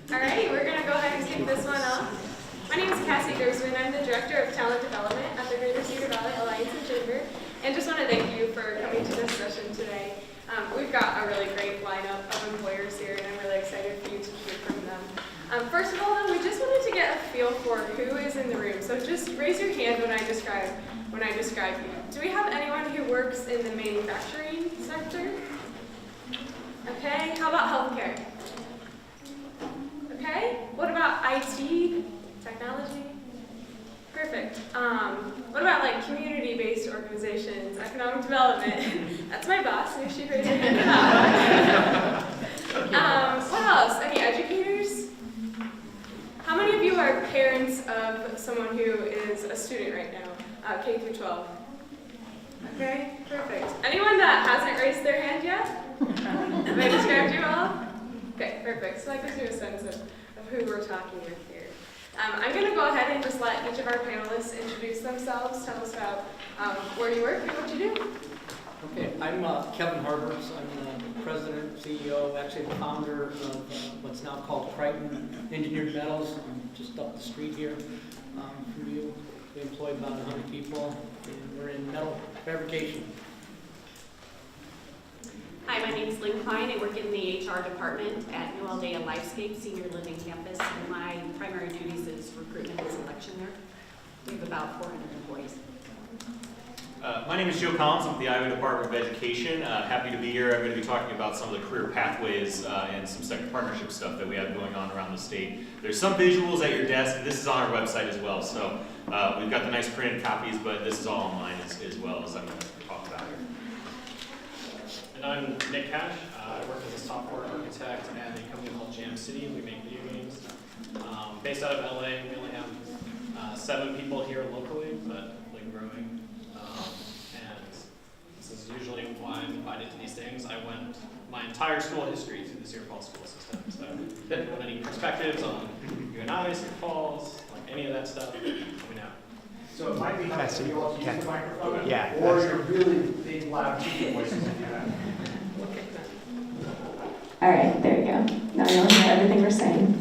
Alrighty, we're going to go ahead and kick this one off. My name is Cedar, and I'm the Director of Talent Development at the Greater Cedar Valley Alliance in Cedar. And just want to thank you for coming to this session today. We've got a really great lineup of employers here, and I'm really excited for you to hear from them. First of all, though, we just wanted to get a feel for who is in the room. So just raise your hand when I describe you. Do we have anyone who works in the manufacturing sector? Okay, how about healthcare? Okay, what about IT, technology? Perfect. What about like community-based organizations, economic development? That's my boss, so she raised her hand for that one. What else? Any educators? How many of you are parents of someone who is a student right now, K through 12? Okay, perfect. Anyone that hasn't raised their hand yet? Have I described you all? Okay, perfect. So that gives you a sense of who we're talking with here. I'm going to go ahead and just let each of our panelists introduce themselves, tell us about where you work and what you do. Okay, I'm Kevin Harbers. I'm the president, CEO, actually the founder of what's now called Crichton Engineered Metals. I'm just up the street here from you. We employ about 100 people, and we're in metal fabrication. Hi, my name is Lynn Klein. I work in the HR department at New Aldea Lifescape Senior Living Campus, and my primary duties is recruitment and selection there. We have about 400 employees. My name is Joe Collins. I'm with the Iowa Department of Education. Happy to be here. I'm going to be talking about some of the career pathways and some sector partnership stuff that we have going on around the state. There's some visuals at your desk, and this is on our website as well. So we've got the nice printed copies, but this is all online as well as I'm going to talk about here. And I'm Nick Cash. I work as a software architect at a company called Jam City. We make video games. Based out of LA, we only have 7 people here locally, but growing. And this is usually why I'm invited to these things. I went my entire school history through the Cedar Falls school system. So if you want any perspectives on UNI, Cedar Falls, like any of that stuff, let me know. So it might be helpful if you all use the microphone, Yeah, or your really big, loud teacher voices if you have. All right, there you go. Now you'll hear everything we're saying.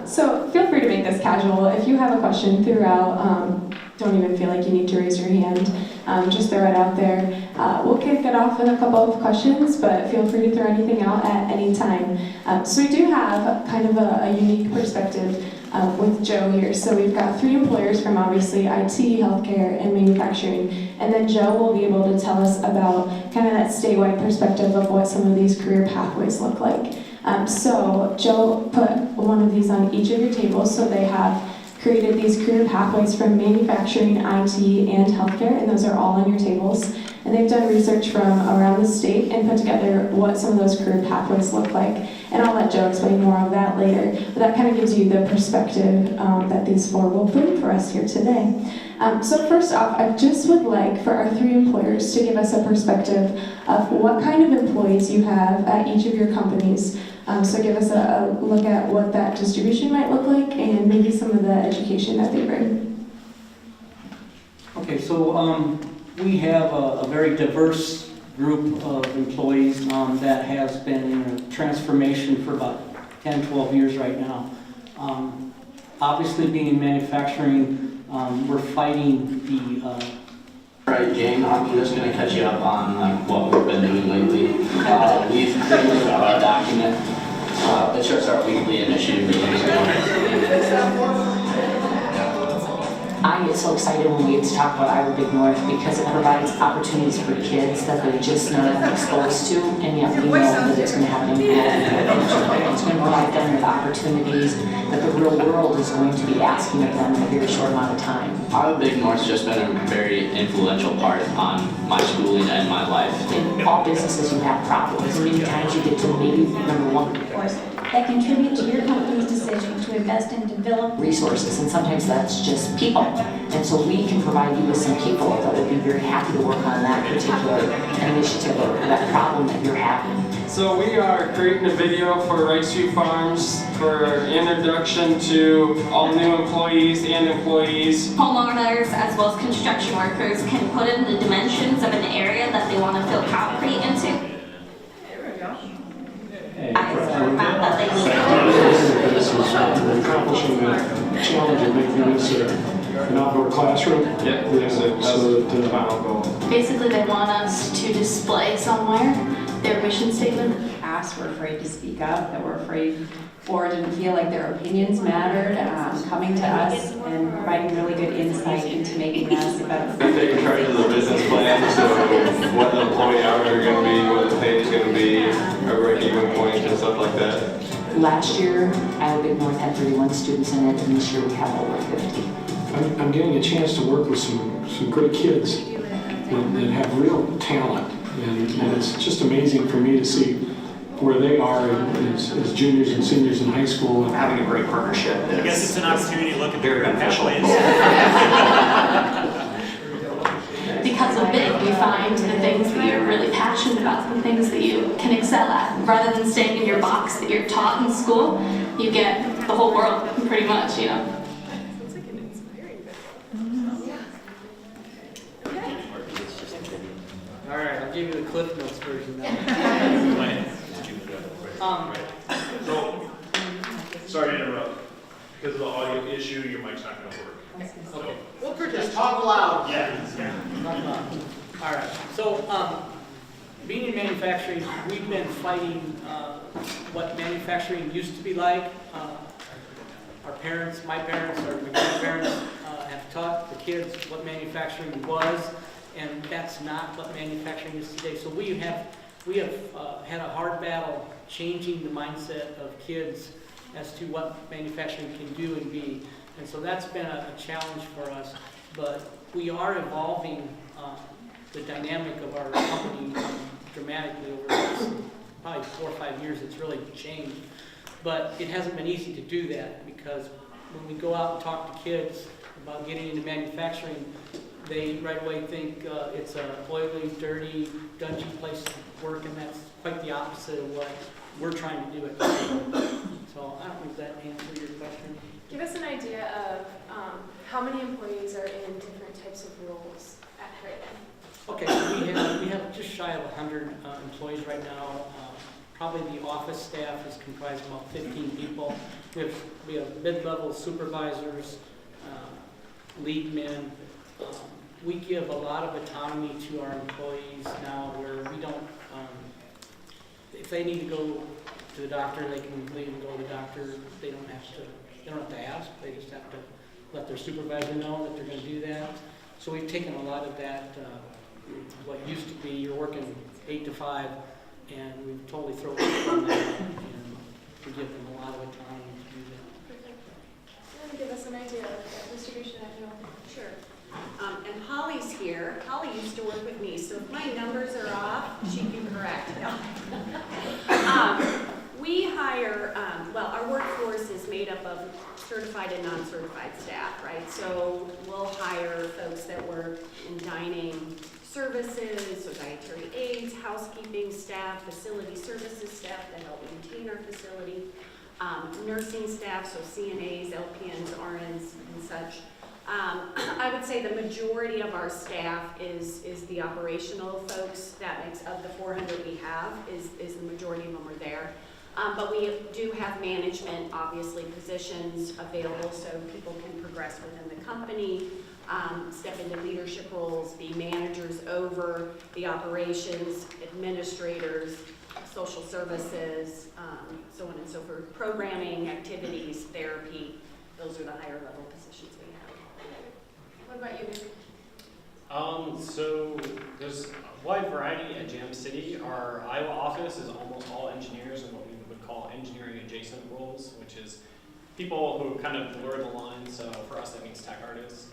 So feel free to make this casual. If you have a question throughout, don't even feel like you need to raise your hand. Just throw it out there. We'll kick it off with a couple of questions, but feel free to throw anything out at any time. So we do have kind of a unique perspective with Joe here. So we've got 3 employers from obviously IT, healthcare, and manufacturing. And then Joe will be able to tell us about kind of that statewide perspective of what some of these career pathways look like. So Joe put one of these on each of your tables, so they have created these career pathways from manufacturing, IT, and healthcare, and those are all on your tables. And they've done research from around the state and put together what some of those career pathways look like. And I'll let Joe explain more of that later. But that kind of gives you the perspective that these 4 will bring for us here today. So first off, I just would like for our 3 employers to give us a perspective of what kind of employees you have at each of your companies. So give us a look at what that distribution might look like and maybe some of the education that they bring. Okay, so we have a very diverse group of employees that has been in a transformation for about 10, 12 years right now. Obviously, being in manufacturing, we're fighting the... All right, Jane, I'm just going to catch you up on what we've been doing lately. We've created a document. It's just our weekly initiative meetings. I get so excited when we get to talk about Iowa Big North because it provides opportunities for kids that they're just not exposed to, and yet we know that it's going to have an impact in their future. It's going to provide them with opportunities that the real world is going to be asking of them in a very short amount of time. Iowa Big North's just been a very influential part on my schooling and my life. In all businesses, you have problems. Many times you get to maybe number 1 that contribute to your company's decision to invest in develop resources, and sometimes that's just people. And so we can provide you with some people that would be very happy to work on that particular initiative or that problem that you're having. So we are creating a video for Rice View Farms for introduction to all new employees and employees. Homeowners as well as construction workers can put in the dimensions of an area that they want to fill concrete into. There we go. I found that they need. us an outdoor classroom. Yeah, that's the final goal. Basically, they want us to display somewhere their mission statement. Past were afraid to speak up, that were afraid or didn't feel like their opinions mattered, coming to us and providing really good insight into making us a better. They take charge of the business plan, so what the employee hours are going to be, what the pay is going to be, our break-even points and stuff like that. Last year, Iowa Big North had 31 students in it, and this year we have over 50. I'm getting a chance to work with some great kids that have real talent, and it's just amazing for me to see where they are as juniors and seniors in high school. And Having a great partnership is... I guess it's an opportunity to look at very their beneficial. Because of BIG, we find the things that you're really passionate about, the things that you can excel at. Rather than staying in your box that you're taught in school, you get the whole world, pretty much, you know. Sounds like an inspiring video. All right, I'll give you the Cliff Notes version now. So, sorry to interrupt. Because of the audio issue, your mic's not going to work. Okay. We'll Just talk loud. Yeah. All right. So, being in manufacturing, we've been fighting what manufacturing used to be like. Our parents, my parents, or my grandparents have taught the kids what manufacturing was, and that's not what manufacturing is today. So we have had a hard battle changing the mindset of kids as to what manufacturing can do and be. And so that's been a challenge for us, but we are evolving the dynamic of our company dramatically over the last probably 4 or 5 years. It's really changed, but it hasn't been easy to do that because when we go out and talk to kids about getting into manufacturing, they right away think it's a oily, dirty, dungy place to work, and that's quite the opposite of what we're trying to do at Cedar. So I don't know if that answers your question. Give us an idea of how many employees are in different types of roles at Creighton. Okay, so we have just shy of 100 employees right now. Probably the office staff is comprised of about 15 people. We have mid-level supervisors, lead men. We give a lot of autonomy to our employees now where we don't, if they need to go to the doctor, they can leave and go to the doctor. They don't have to ask, they just have to let their supervisor know that they're going to do that. So we've taken a lot of that, what used to be you're working 8 to 5, and we've totally thrown it on that, and we give them a lot of autonomy to do that. Perfect. You want to give us an idea of that distribution at Newell? Sure. And Holly's here. Holly used to work with me, so if my numbers are off, she can correct them. We hire, our workforce is made up of certified and non-certified staff, right? So we'll hire folks that work in dining services, so dietary aides, housekeeping staff, facility services staff that help maintain our facility, nursing staff, so CNAs, LPNs, RNs, and such. I would say the majority of our staff is the operational folks. That makes of the 400 we have is the majority of them are there. But we do have management, obviously, positions available so people can progress within the company, step into leadership roles, be managers over the operations, administrators, social services, so on and so forth, programming, activities, therapy. Those are the higher level positions we have. What about you, Nick? So there's a wide variety at Jam City. Our Iowa office is almost all engineers and what we would call engineering adjacent roles, which is people who kind of blur the lines. So for us, that means tech artists,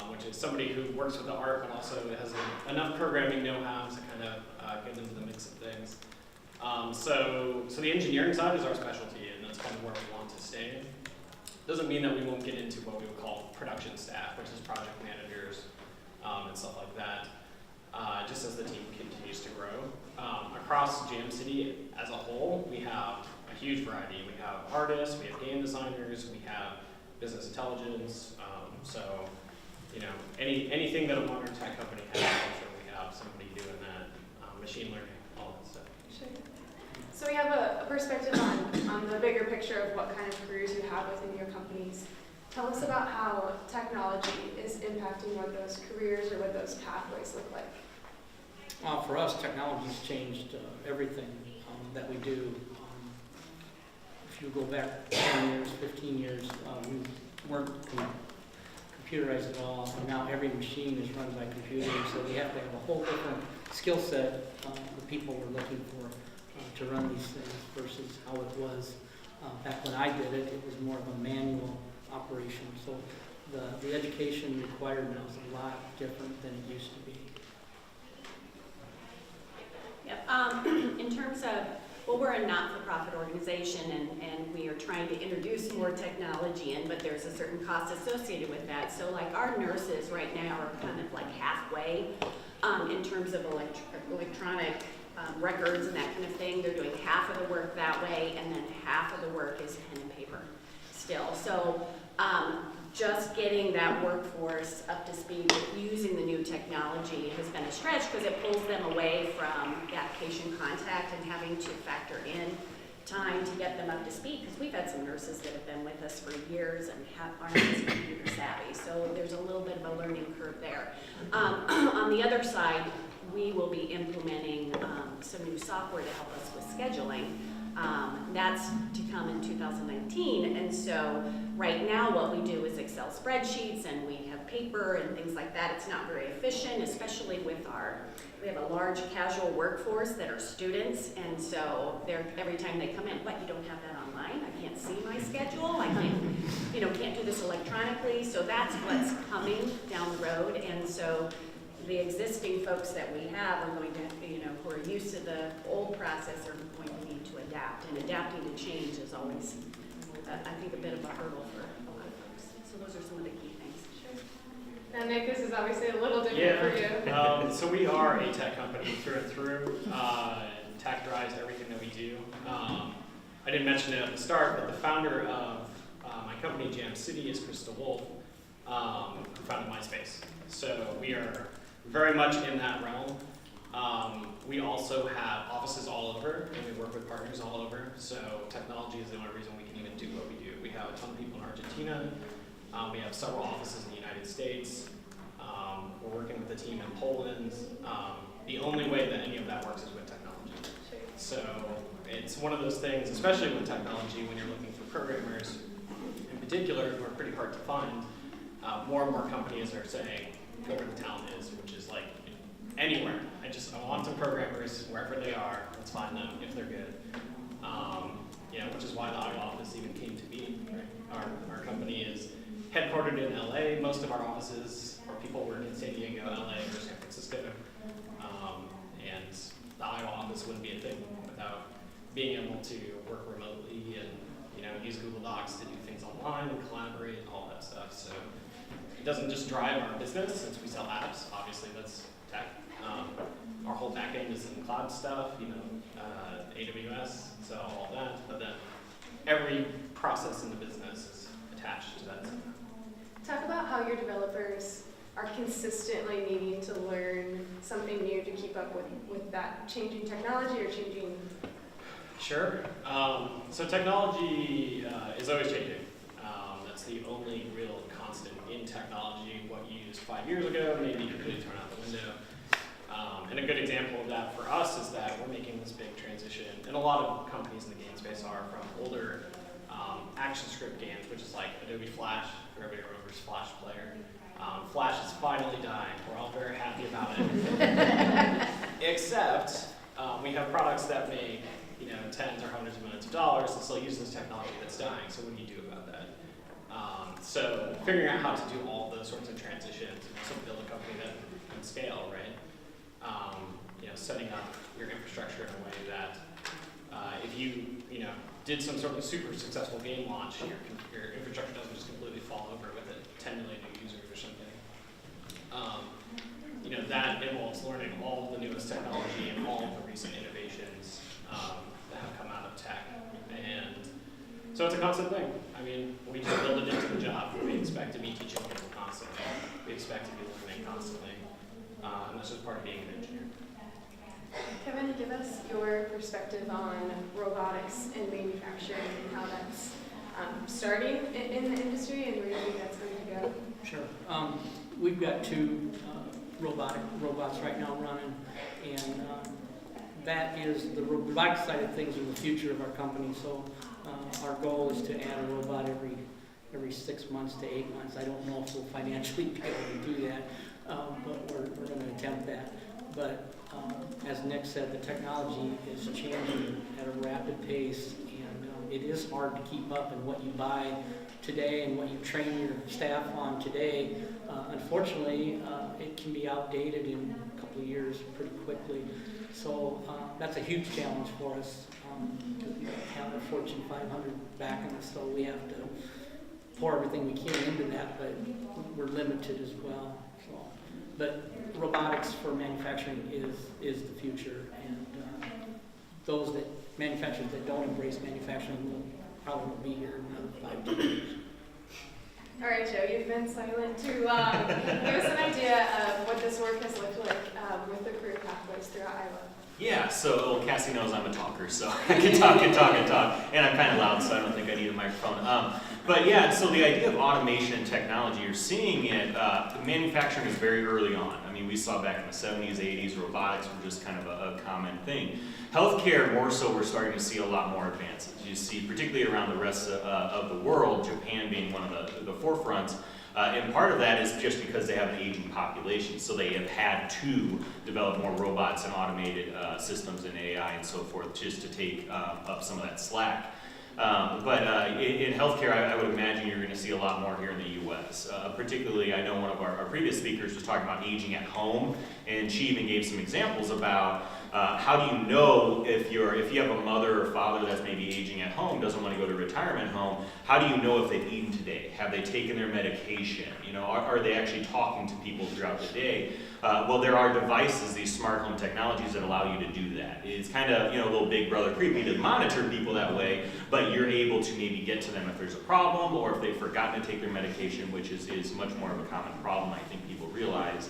which is somebody who works with the art but also has enough programming know-how to kind of get into the mix of things. So the engineering side is our specialty, and that's kind of where we want to stay. Doesn't mean that we won't get into what we would call production staff, which is project managers and stuff like that, just as the team continues to grow. Across Jam City as a whole, we have a huge variety. We have artists, we have game designers, we have business intelligence. Anything that a modern tech company has, I'm sure we have somebody doing that. Machine learning, all that stuff. Sure. So we have a perspective on the bigger picture of what kind of careers you have within your companies. Tell us about how technology is impacting what those careers or what those pathways look like. For us, technology's changed everything that we do. If you go back 10 years, 15 years, we weren't computerized at all. And now every machine is run by computers, so we have to have a whole different skill set, the people we're looking for to run these things versus how it was back when I did it. It was more of a manual operation. So the education required now is a lot different than it used to be. Yep. In terms of, well, we're a not-for-profit organization and we are trying to introduce more technology in, but there's a certain cost associated with that. So like our nurses right now are kind of like halfway in terms of electronic records and that kind of thing. They're doing half of the work that way, and then half of the work is pen and paper still. So just getting that workforce up to speed with using the new technology has been a stretch because it pulls them away from the application contact and having to factor in time to get them up to speed, because we've had some nurses that have been with us for years and aren't as computer savvy. So there's a little bit of a learning curve there. On the other side, we will be implementing some new software to help us with scheduling. That's to come in 2019, and so right now what we do is Excel spreadsheets and we have paper and things like that. It's not very efficient, especially with we have a large casual workforce that are students, and so every time they come in, what, you don't have that online? I can't see my schedule, I can't do this electronically, so that's what's coming down the road, and so the existing folks that we have are going to, who are used to the old process are going to need to adapt, and adapting to change is always, I think, a bit of a hurdle for a lot of folks. So those are some of the key things. Sure. Now, Nick, this is obviously a little different for you. So we are a tech company through and through. Tech drives everything that we do. I didn't mention it at the start, but the founder of my company, Jam City, is Krista Wolf, who founded MySpace. So we are very much in that realm. We also have offices all over, and we work with partners all over. So technology is the only reason we can even do what we do. We have a ton of people in Argentina. We have several offices in the United States. We're working with a team in Poland. The only way that any of that works is with technology. So it's one of those things, especially with technology, when you're looking for programmers in particular, who are pretty hard to find. More and more companies are saying, go where the talent is, which is like anywhere. I want some programmers wherever they are. Let's find them if they're good. Which is why the Iowa office even came to be. Right? Our company is headquartered in LA. Most of our offices or people work in San Diego, LA, or San Francisco. And the Iowa office wouldn't be a thing without being able to work remotely and use Google Docs to do things online and collaborate and all that stuff. So it doesn't just drive our business since we sell apps. Obviously, that's tech. Our whole back end is in cloud stuff, AWS, so all that. But then every process in the business is attached to that. Talk about how your developers are consistently needing to learn something new to keep up with that changing technology or changing. Sure. So technology is always changing. That's the only real constant in technology. What you used 5 years ago maybe completely thrown out the window. And a good example of that for us is that we're making this big transition, and a lot of companies in the game space are, from older action script games, which is like Adobe Flash, for everybody remembers Flash Player. Flash is finally dying. We're all very happy about it. Except we have products that make tens or hundreds of millions of dollars and still use this technology that's dying. So what do you do about that? So figuring out how to do all those sorts of transitions and also build a company that can scale, right? Setting up your infrastructure in a way that if you did some sort of super successful game launch, your infrastructure doesn't just completely fall over with 10 million new users or something. That involves learning all of the newest technology and all of the recent innovations that have come out of tech. And so it's a constant thing. I mean, we just build it into the job. We expect to be teaching people constantly. We expect to be learning constantly. And that's just part of being an engineer. Kevin, give us your perspective on robotics and manufacturing and how that's starting in the industry, and where do you think that's going to go? Sure. We've got 2 robots right now running, and that is the robotic side of things in the future of our company. So our goal is to add a robot every 6 months to 8 months. I don't know if we'll financially be able to do that, but we're going to attempt that. But as Nick said, the technology is changing at a rapid pace, and it is hard to keep up in what you buy today and what you train your staff on today. Unfortunately, it can be outdated in a couple of years pretty quickly. So that's a huge challenge for us, because we don't have a Fortune 500 backing us, so we have to pour everything we can into that, but we're limited as well. So, but robotics for manufacturing is the future, and those manufacturers that don't embrace manufacturing will probably won't be here in another 5 to 10 years. All right, Joe, you've been silent to give us an idea of what this work has looked like with the career pathways throughout Iowa. Yeah, so Cassie knows I'm a talker, so I can talk and talk and talk, and I'm kind of loud, so I don't think I need a microphone. But yeah, so the idea of automation and technology, you're seeing it, manufacturing is very early on. I mean, we saw back in the 70s, 80s, robotics were just kind of a common thing. Healthcare, more so, we're starting to see a lot more advances. You see, particularly around the rest of the world, Japan being one of the forefronts. And part of that is just because they have an aging population, so they have had to develop more robots and automated systems and AI and so forth, just to take up some of that slack. But in healthcare, I would imagine you're going to see a lot more here in the U.S. Particularly, I know one of our previous speakers was talking about aging at home, and she even gave some examples about how do you know if you have a mother or father that's maybe aging at home, doesn't want to go to a retirement home, how do you know if they've eaten today? Have they taken their medication? You know, are they actually talking to people throughout the day? Well, there are devices, these smart home technologies that allow you to do that. It's kind of, a little big brother creepy to monitor people that way, but you're able to maybe get to them if there's a problem or if they've forgotten to take their medication, which is much more of a common problem, I think people realize.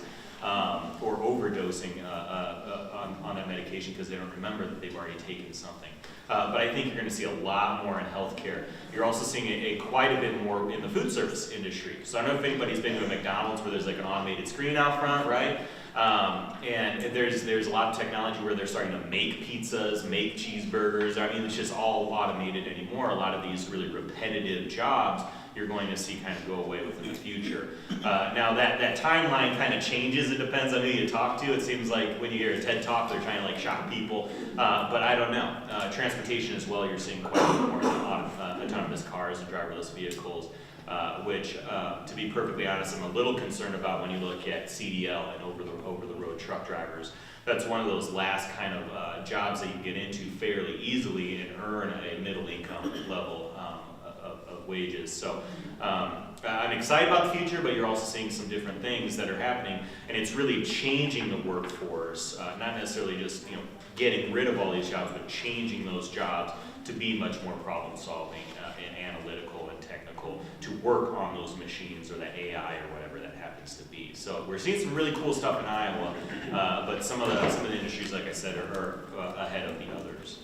Or overdosing on that medication because they don't remember that they've already taken something. But I think you're going to see a lot more in healthcare. You're also seeing quite a bit more in the food service industry. So I don't know if anybody's been to a McDonald's where there's like an automated screen out front, right? And there's a lot of technology where they're starting to make pizzas, make cheeseburgers. I mean, it's just all automated anymore. A lot of these really repetitive jobs you're going to see kind of go away within the future. Now that timeline kind of changes. It depends on who you talk to. It seems like when you hear a TED Talk, they're trying to like shock people. But I don't know. Transportation as well, you're seeing quite a bit more autonomous cars and driverless vehicles, which, to be perfectly honest, I'm a little concerned about when you look at CDL and over-the-road truck drivers. That's one of those last kind of jobs that you get into fairly easily and earn a middle income level of wages. So I'm excited about the future, but you're also seeing some different things that are happening, and it's really changing the workforce, not necessarily just getting rid of all these jobs, but changing those jobs to be much more problem solving and analytical and technical, to work on those machines or the AI or whatever that happens to be. So we're seeing some really cool stuff in Iowa, but some of the industries, like I said, are ahead of the others.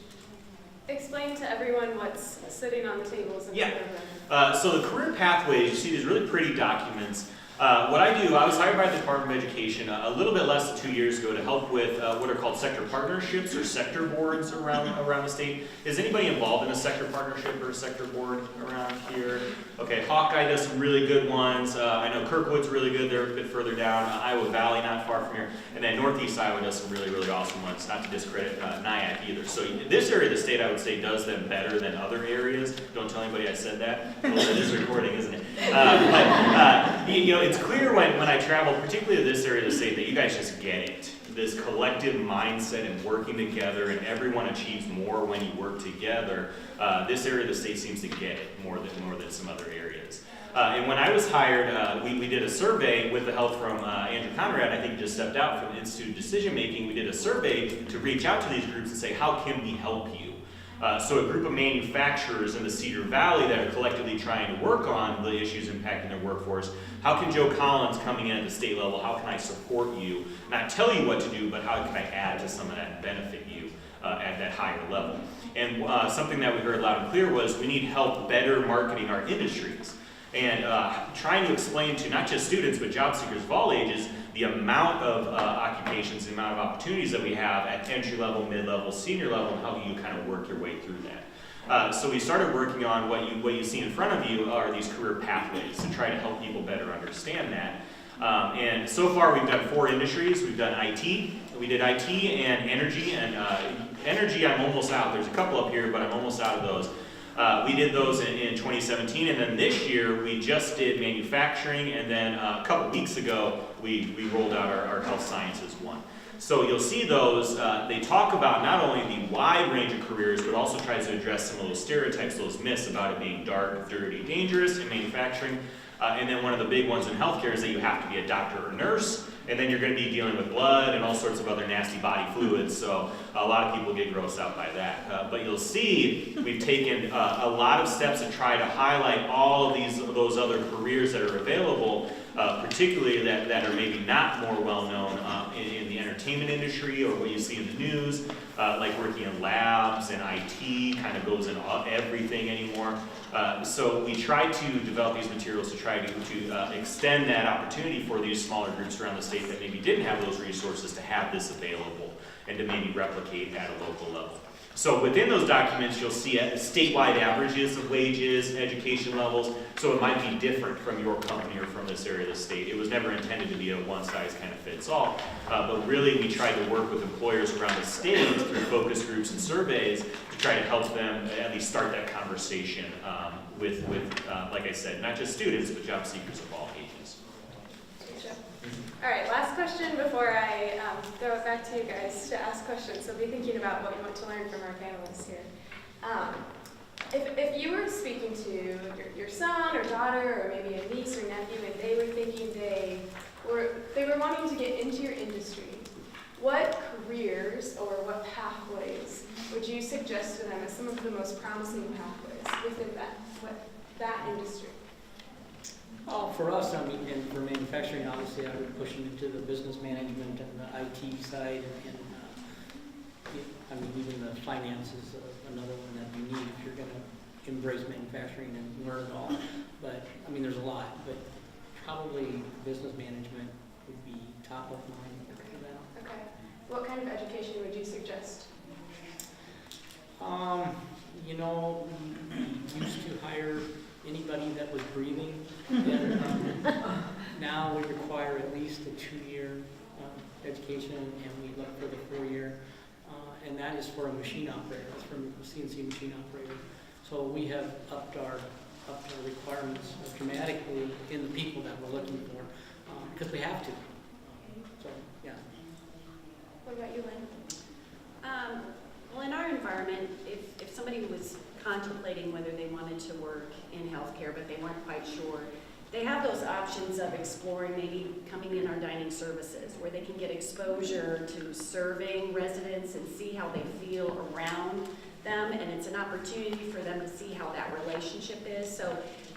Explain to everyone what's sitting on the tables in front of them. So the career pathways, you see these really pretty documents. What I do, I was hired by the Department of Education a little bit less than 2 years ago to help with what are called sector partnerships or sector boards around the state. Is anybody involved in a sector partnership or a sector board around here? Okay, Hawkeye does some really good ones. I know Kirkwood's really good, they're a bit further down. Iowa Valley, not far from here. And then Northeast Iowa does some really, really awesome ones, not to discredit NIAC either. So this area of the state, I would say, does them better than other areas. Don't tell anybody I said that. Well, it is recording, isn't it? It's clear when I travel, particularly to this area of the state, that you guys just get it. This collective mindset and working together, and everyone achieves more when you work together. This area of the state seems to get it more than some other areas. And when I was hired, we did a survey with the help from Andrew Conrad. I think he just stepped out from the Institute of Decision Making. We did a survey to reach out to these groups and say, how can we help you? So a group of manufacturers in the Cedar Valley that are collectively trying to work on the issues impacting their workforce. How can Joe Collins, coming in at the state level, how can I support you? Not tell you what to do, but how can I add to some of that and benefit you? at that higher level. And something that we heard loud and clear was we need help better marketing our industries. And trying to explain to not just students, but job seekers of all ages, the amount of occupations, the amount of opportunities that we have at entry level, mid-level, senior level, and how you kind of work your way through that. So we started working on what you see in front of you are these career pathways to try to help people better understand that. And so far we've done 4 industries. We've done IT, we did IT and energy, and energy I'm almost out. There's a couple up here, but I'm almost out of those. We did those in 2017, and then this year we just did manufacturing, and then a couple weeks ago we rolled out our health sciences one. So you'll see those, they talk about not only the wide range of careers, but also tries to address some of those stereotypes, those myths about it being dark, dirty, dangerous in manufacturing. And then one of the big ones in healthcare is that you have to be a doctor or nurse, and then you're going to be dealing with blood and all sorts of other nasty body fluids, so a lot of people get grossed out by that. But you'll see we've taken a lot of steps to try to highlight all of those other careers that are available, particularly that are maybe not more well known in the entertainment industry or what you see in the news, like working in labs and IT kind of goes in everything anymore. So we try to develop these materials to try to extend that opportunity for these smaller groups around the state that maybe didn't have those resources to have this available and to maybe replicate at a local level. So within those documents, you'll see statewide averages of wages, education levels, so it might be different from your company or from this area of the state. It was never intended to be a one-size-kind-of-fits-all, but really we tried to work with employers around the state through focus groups and surveys to try to help them at least start that conversation with like I said, not just students, but job seekers of all ages. All right, last question before I throw it back to you guys to ask questions. So be thinking about what you want to learn from our panelists here. If you were speaking to your son or daughter or maybe a niece or nephew and they were thinking they were wanting to get into your industry, what careers or what pathways would you suggest to them as some of the most promising pathways within that industry? Oh, for us, I mean, and for manufacturing, obviously, I would push them into the business management and the IT side, and I mean, even the finance is another one that you need if you're going to embrace manufacturing and learn it all. But I mean, there's a lot, but probably business management would be top of mind for them. Okay. What kind of education would you suggest? You know, we used to hire anybody that was breathing, and now we require at least a 2-year education, and we look for the 4-year, and that is for a machine operator. That's for a CNC machine operator. So we have upped our requirements dramatically in the people that we're looking for, because we have to. So yeah. What about you, Lynn? Well, in our environment, if somebody was contemplating whether they wanted to work in healthcare but they weren't quite sure, they have those options of exploring maybe coming in our dining services where they can get exposure to serving residents and see how they feel around them, and it's an opportunity for them to see how that relationship is. So,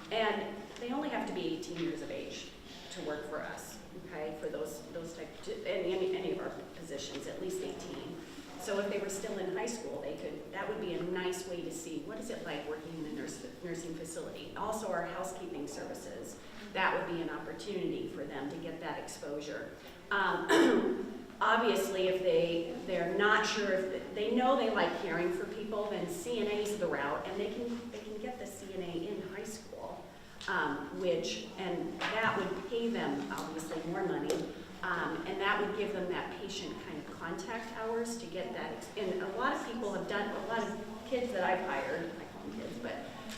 and they only have to be 18 years of age to work for us, okay, for those type, any of our positions, at least 18. So if they were still in high school, that would be a nice way to see what is it like working in a nursing facility. Also our housekeeping services, that would be an opportunity for them to get that exposure. Obviously, if they're not sure, if they know they like caring for people, then CNA is the route, and they can get the CNA in high school, and that would pay them obviously more money, and that would give them that patient kind of contact hours to get that. And a lot of people have done, a lot of kids that I've hired, I call them kids, but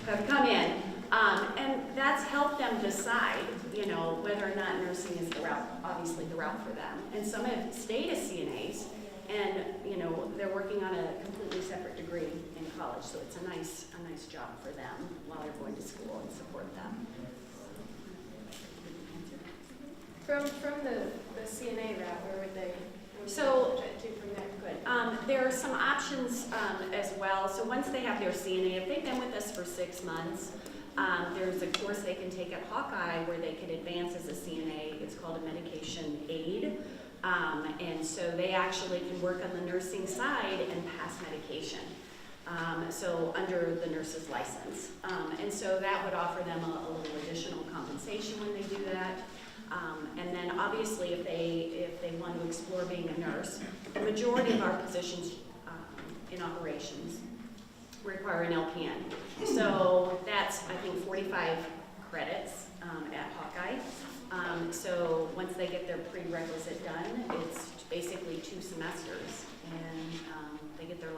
have come in, and that's helped them decide, whether or not nursing is the route, obviously the route for them. And some have stayed as CNAs, and they're working on a completely separate degree in college, so it's a nice job for them while they're going to school and support them. From the CNA route, where would they? So, do from there? Good. There are some options as well. So once they have their CNA, if they've been with us for 6 months, there's a course they can take at Hawkeye where they can advance as a CNA. It's called a medication aid. And so they actually can work on the nursing side and pass medication. So under the nurse's license. And so that would offer them a little additional compensation when they do that. And then obviously if they want to explore being a nurse, the majority of our positions in operations require an LPN. So that's, I think, 45 credits at Hawkeye. So once they get their prerequisite done, it's basically 2 semesters, and they get their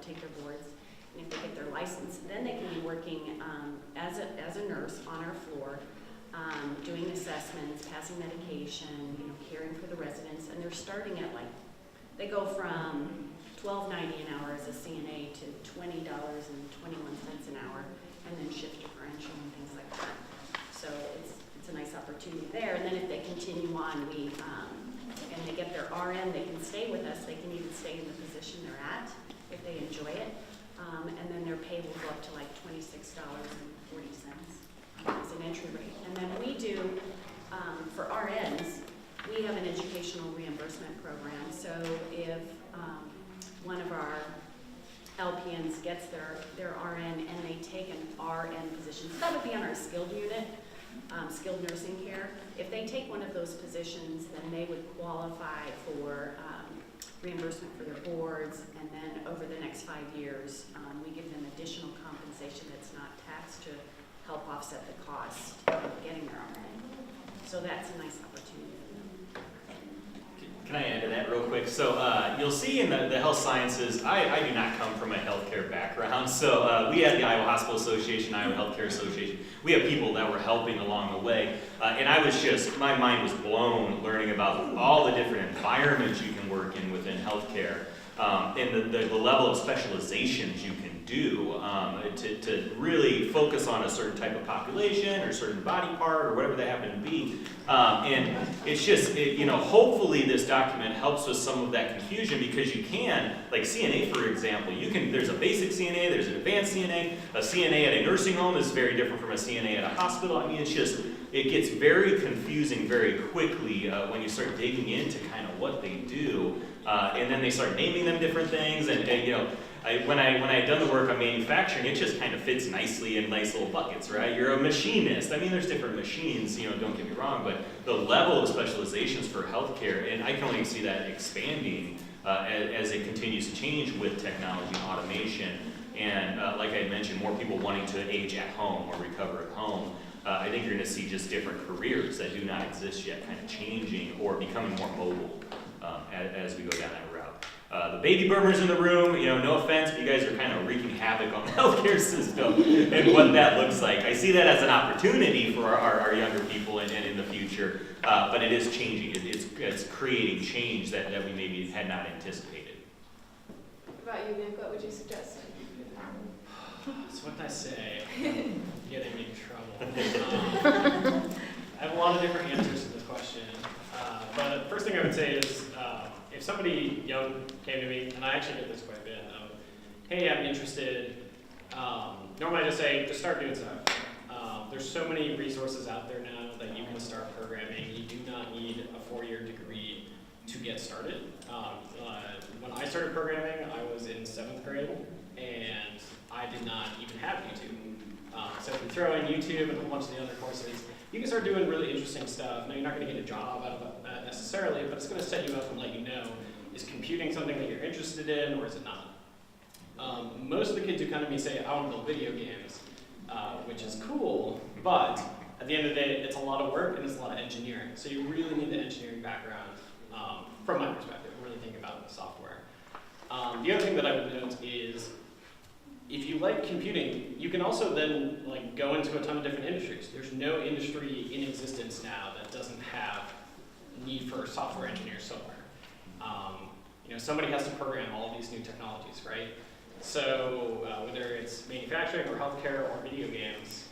take their boards, and if they get their license, then they can be working as a nurse on our floor, doing assessments, passing medication, caring for the residents, and they're starting at they go from $12.90 an hour as a CNA to $20.21 an hour, and then shift differential and things like that. So it's a nice opportunity there. And then if they continue on, and they get their RN, they can stay with us. They can even stay in the position they're at if they enjoy it. And then their pay will go up to $26.40 as an entry rate. And then we do, for RNs, we have an educational reimbursement program. So if one of our LPNs gets their RN and they take an RN position, so that would be on our skilled unit, skilled nursing care. If they take one of those positions, then they would qualify for reimbursement for their boards, and then over the next 5 years, we give them additional compensation that's not taxed to help offset the cost of getting their RN. So that's a nice opportunity. Can I add to that real quick? So you'll see in the health sciences, I do not come from a healthcare background. So we had the Iowa Hospital Association, Iowa Healthcare Association. We have people that were helping along the way. And I was my mind was blown learning about all the different environments you can work in within healthcare. And the level of specializations you can do to really focus on a certain type of population or certain body part or whatever they happen to be. And it's just, hopefully this document helps with some of that confusion, because you can, like CNA for example, there's a basic CNA, there's an advanced CNA. A CNA at a nursing home is very different from a CNA at a hospital. I mean, it gets very confusing very quickly when you start digging into kind of what they do. And then they start naming them different things, and when I had done the work on manufacturing, it just kind of fits nicely in nice little buckets, right? You're a machinist. I mean, there's different machines, don't get me wrong, but the level of specializations for healthcare, and I can only see that expanding as it continues to change with technology and automation, and like I mentioned, more people wanting to age at home or recover at home. I think you're going to see just different careers that do not exist yet kind of changing or becoming more mobile as we go down that route. The baby boomers in the room, no offense, but you guys are kind of wreaking havoc on the healthcare system and what that looks like. I see that as an opportunity for our younger people and in the future, but it is changing. It's creating change that we maybe had not anticipated. What about you, Nick? What would you suggest? So what did I say? Getting in trouble. I have a lot of different answers to this question. But the first thing I would say is, if somebody young came to me, and I actually get this quite a bit, hey, I'm interested, normally I just say, just start doing stuff. There's so many resources out there now that you can start programming. You do not need a 4-year degree to get started. When I started programming, I was in 7th grade, and I did not even have YouTube. So if you throw in YouTube and a whole bunch of the other courses, you can start doing really interesting stuff. Now, you're not going to get a job out of that necessarily, but it's going to set you up and let you know, is computing something that you're interested in, or is it not? Most of the kids who come to me say, I want to build video games, which is cool, but at the end of the day, it's a lot of work and it's a lot of engineering. So you really need the engineering background, from my perspective, really think about the software. The other thing that I would note is, if you like computing, you can also then go into a ton of different industries. There's no industry in existence now that doesn't have need for software engineers somewhere. Somebody has to program all of these new technologies, right? So whether it's manufacturing or healthcare or video games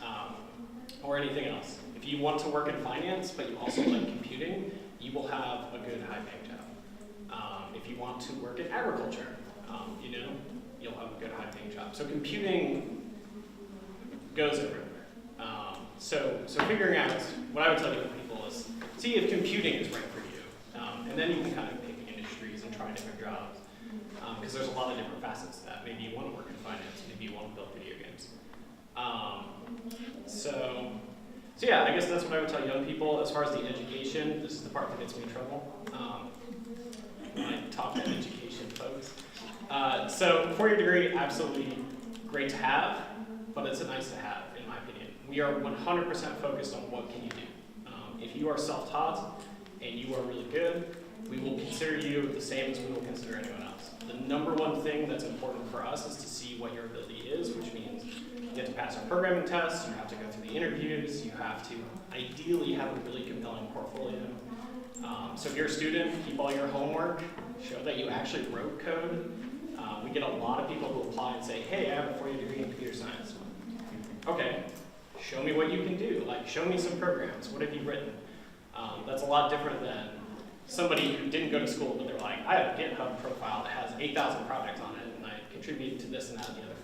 or anything else, if you want to work in finance but you also like computing, you will have a good high-paying job. If you want to work in agriculture, you'll have a good high-paying job. So computing goes everywhere. So figuring out, what I would tell young people is, see if computing is right for you. And then you can kind of pick industries and try different jobs. Because there's a lot of different facets to that. Maybe you want to work in finance, maybe you want to build video games. So yeah, I guess that's what I would tell young people. As far as the education, this is the part that gets me in trouble when I talk to education folks. So 4-year degree, absolutely great to have, but it's a nice to have, in my opinion. We are 100% focused on what can you do. If you are self-taught and you are really good, we will consider you the same as we will consider anyone else. The number one thing that's important for us is to see what your ability is, which means you have to pass our programming tests, you have to go through the interviews, you have to ideally have a really compelling portfolio. So if you're a student, keep all your homework, show that you actually wrote code. We get a lot of people who apply and say, hey, I have a 4-year degree in computer science. Okay, show me what you can do. Like, show me some programs. What have you written? That's a lot different than somebody who didn't go to school, but they're like, I have a GitHub profile that has 8,000 projects on it, and I contributed to this and that and the other thing.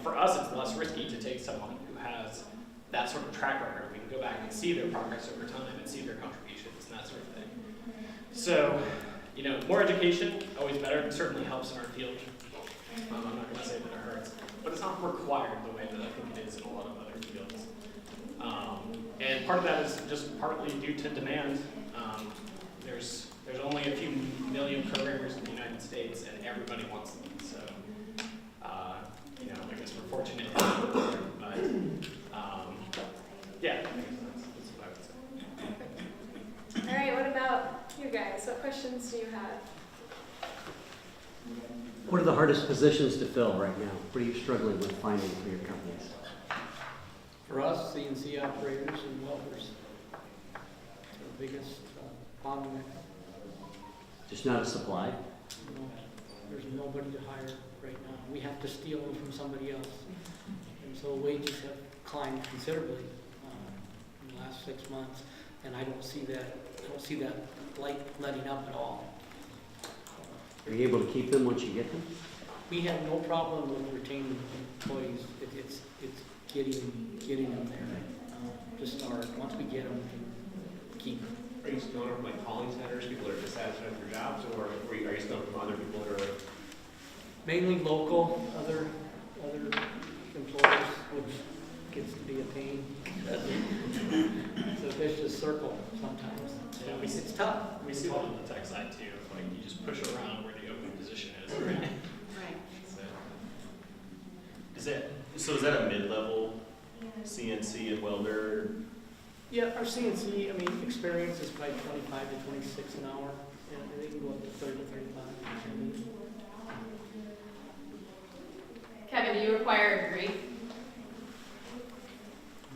For us, it's less risky to take someone who has that sort of track record. We can go back and see their progress over time and see their contributions and that sort of thing. So, more education, always better. It certainly helps in our field. I'm not going to say that it hurts, but it's not required the way that I think it is in a lot of other fields. And part of that is just partly due to demand. There's only a few million programmers in the United States, and everybody wants them. So, I guess we're fortunate. But yeah, that's what I would say. All right, what about you guys? What questions do you have? What are the hardest positions to fill right now? What are you struggling with finding for your companies? For us, CNC operators and welders, the biggest bottleneck. Just not a supply? There's nobody to hire right now. We have to steal them from somebody else. And so wages have climbed considerably in the last 6 months, and I don't see that light letting up at all. Are you able to keep them once you get them? We have no problem with retaining employees. It's getting them there to start. Once we get them, we can keep them. Are you stealing from like calling centers, people that are dissatisfied with their jobs, or are you stealing from other people that are? Mainly local, other employers, which gets to be a pain. It's a vicious circle sometimes. Yeah, It's tough. We see that on the tech side too. Like, you just push around where the open position is. Right. So is that a mid-level CNC and welder? Yeah, our CNC, experience is probably 25 to 26 an hour, and they can go up to 30 to 35. Kevin, do you require a degree?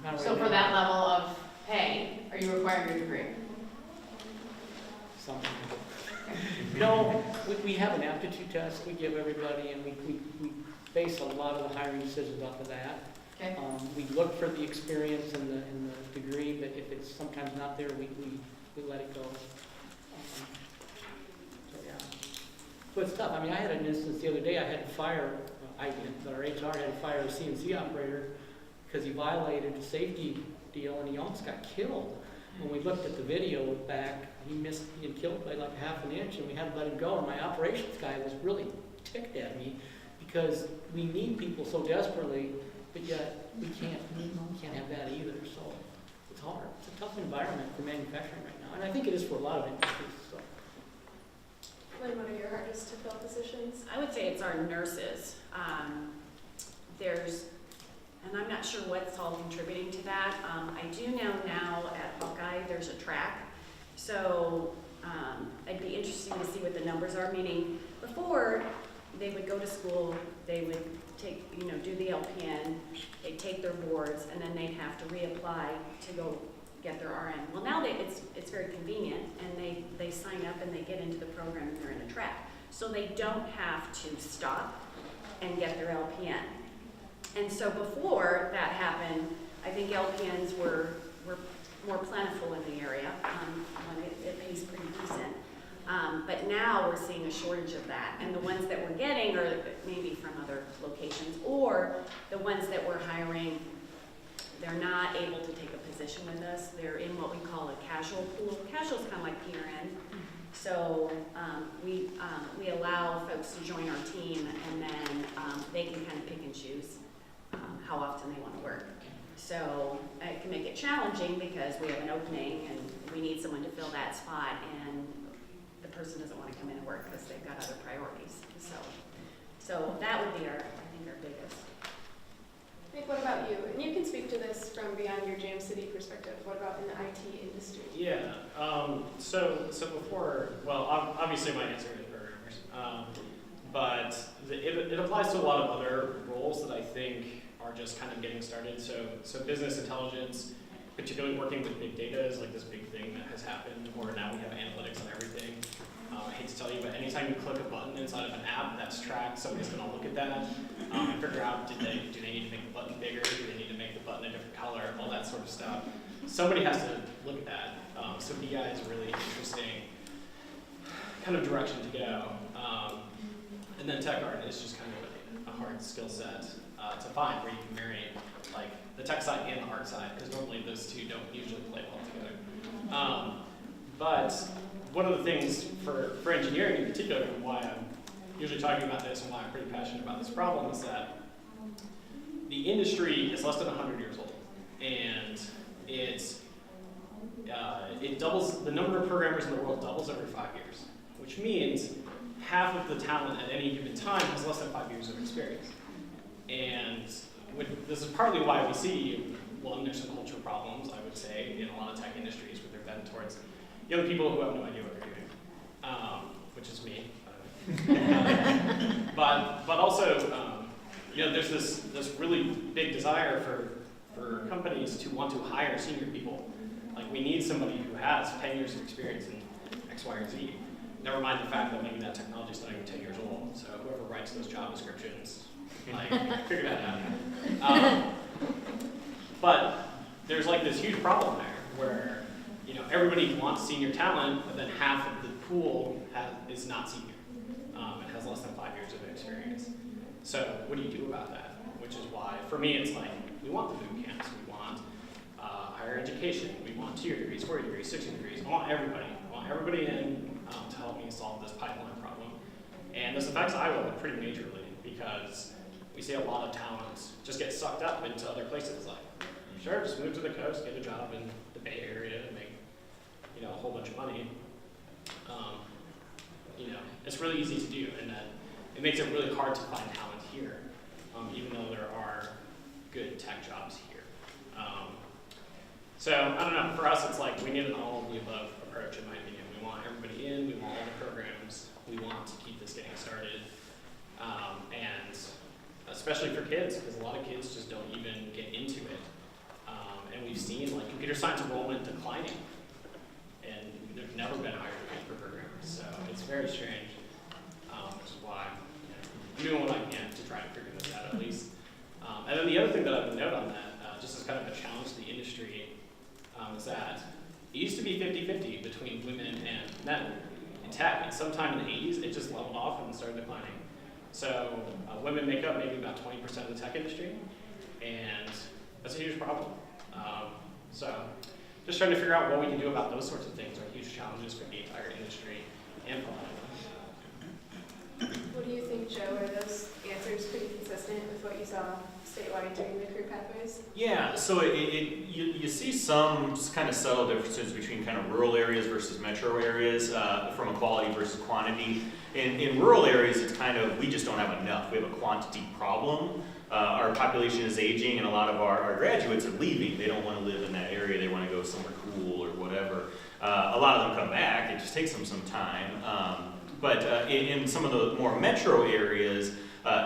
Not So right for now. that level of pay, are you requiring a degree? Something. No, we have an aptitude test we give everybody, and we base a lot of the hiring decisions off of that. Okay. We look for the experience and the degree, but if it's sometimes not there, we let it go. So yeah. So it's tough. I had an instance the other day. I had to fire. I did, but our HR had to fire a CNC operator because he violated a safety deal and he almost got killed. When we looked at the video back, he had killed by like half an inch, and we had to let him go. And my operations guy was really ticked at me because we need people so desperately, but yet we can't have that either. So it's hard. It's a tough environment for manufacturing right now, and I think it is for a lot of industries. So. Lynn, what are your hardest to fill positions? I would say it's our nurses. And I'm not sure what's all contributing to that. I do know now at Hawkeye there's a track. So I'd be interested to see what the numbers are, meaning before they would go to school, they would take, do the LPN, they'd take their boards, and then they'd have to reapply to go get their RN. Well, now it's very convenient, and they sign up and they get into the program and they're in a track. So they don't have to stop and get their LPN. And so before that happened, I think LPNs were more plentiful in the area. It pays pretty decent. But now we're seeing a shortage of that. And the ones that we're getting are maybe from other locations, or the ones that we're hiring, they're not able to take a position position with us. They're in what we call a casual pool. Casual is kind of like PRN. So we allow folks to join our team, and then they can kind of pick and choose how often they want to work. So it can make it challenging because we have an opening and we need someone to fill that spot, and the person doesn't want to come in and work because they've got other priorities. So that would be I think our biggest. Nick, what about you? And you can speak to this from beyond your Jam City perspective. What about in the IT industry? Yeah. So before, well, obviously my answer is programmers, but it applies to a lot of other roles that I think are just kind of getting started. So business intelligence, particularly working with big data, is like this big thing that has happened. Or now we have analytics on everything. I hate to tell you, but anytime you click a button inside of an app that's tracked, somebody's going to look at that and figure out do they need to make the button bigger, do they need to make the button a different color, all that sort of stuff. Somebody has to look at that. So BI is a really interesting kind of direction to go. And then tech art is just kind of a hard skill set to find where you can marry like the tech side and the art side, because normally those two don't usually play well together. But one of the things for engineering in particular, and why I'm usually talking about this and why I'm pretty passionate about this problem, is that the industry is less than 100 years old, and it doubles, the number of programmers in the world doubles every 5 years, which means half of the talent at any given time has less than 5 years of experience. And this is partly why we see, one, there's some cultural problems, I would say, in a lot of tech industries where they're bent towards young people who have no idea what they're doing, which is me. But also, there's this really big desire for companies to want to hire senior people. Like, we need somebody who has 10 years of experience in X, Y, or Z. Never mind the fact that maybe that technology is not even 10 years old. So whoever writes those job descriptions, like, figure that out. But there's like this huge problem there where everybody wants senior talent, but then half of the pool is not senior and has less than 5 years of experience. So what do you do about that? Which is why, for me, it's like, we want the boot camps, we want higher education, we want 2 degrees, 4 degrees, 60 degrees. I want everybody in to help me solve this pipeline problem. And this affects Iowa pretty majorly because we see a lot of talent just get sucked up into other places. Like, sure, just move to the coast, get a job in the Bay Area, and make a whole bunch of money. It's really easy to do, and that it makes it really hard to find talent here, even though there are good tech jobs here. So I don't know. For us, it's like we need an all of the above approach, in my opinion. We want everybody in. We want all the programs. We want to keep this getting started, and especially for kids, because a lot of kids just don't even get into it. And we've seen like computer science enrollment declining, and there's never been higher demand for programmers. So it's very strange, which is why I'm doing what I can to try to figure this out at least. And then the other thing that I would note on that, just as kind of a challenge to the industry, is that it used to be 50-50 between women and men in tech. And sometime in the 80s, it just leveled off and started declining. So women make up maybe about 20% of the tech industry, and that's a huge problem. So just trying to figure out what we can do about those sorts of things are huge challenges for the entire industry and for Iowa. What do you think, Joe? Are those answers pretty consistent with what you saw statewide during the career pathways? Yeah, so you see some kind of subtle differences between kind of rural areas versus metro areas from a quality versus quantity. In rural areas, it's kind of, we just don't have enough. We have a quantity problem. Our population is aging, and a lot of our graduates are leaving. They don't want to live in that area. They want to go somewhere cool or whatever. A lot of them come back. It just takes them some time. But in some of the more metro areas,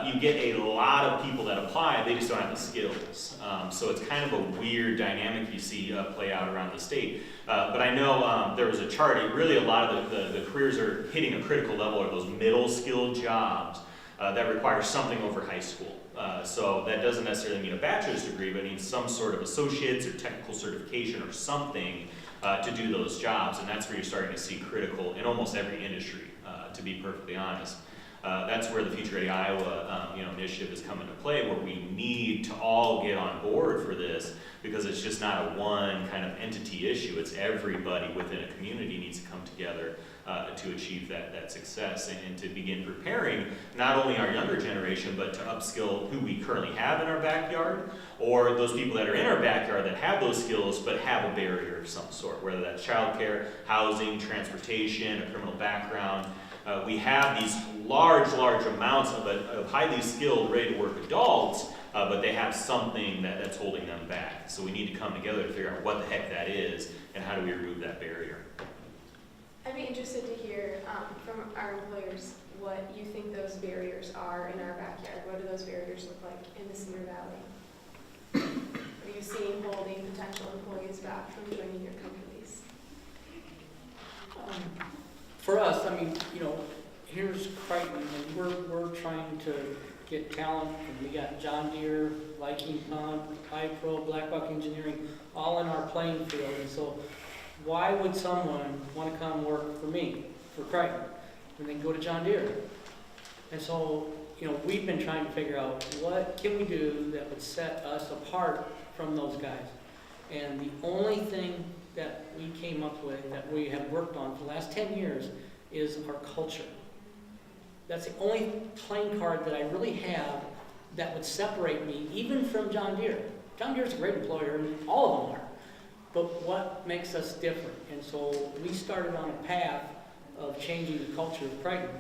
you get a lot of people that apply. They just don't have the skills. So it's kind of a weird dynamic you see play out around the state. But I know there was a chart. Really, a lot of the careers are hitting a critical level, or those middle skilled jobs that require something over high school. So that doesn't necessarily mean a bachelor's degree, but it means some sort of associate's or technical certification or something to do those jobs. And that's where you're starting to see critical in almost every industry, to be perfectly honest. That's where the Future Ready Iowa initiative has come into play, where we need to all get on board for this, because it's just not a one kind of entity issue. It's everybody within a community needs to come together to achieve that success, and to begin preparing not only our younger generation, but to upskill who we currently have in our backyard, or those people that are in our backyard that have those skills but have a barrier of some sort, whether that's childcare, housing, transportation, a criminal background. We have these large amounts of highly skilled, ready-to-work adults, but they have something that's holding them back. So we need to come together to figure out what the heck that is, and how do we remove that barrier. I'd be interested to hear from our employers what you think those barriers are in our backyard. What do those barriers look like in the Cedar Valley? What are you seeing holding potential employees back from joining your companies? For us, I mean, here's Crichton, and we're trying to get talent, and we got John Deere, Viking Pump, Pro, Blackbuck Engineering, all in our playing field. And so why would someone want to come work for me, for Crichton, when they can go to John Deere? And so, we've been trying to figure out what can we do that would set us apart from those guys. And the only thing that we came up with, that we have worked on for the last 10 years, is our culture. That's the only playing card that I really have that would separate me even from John Deere. John Deere's a great employer, and all of them are. But what makes us different? And so we started on a path of changing the culture of Crichton,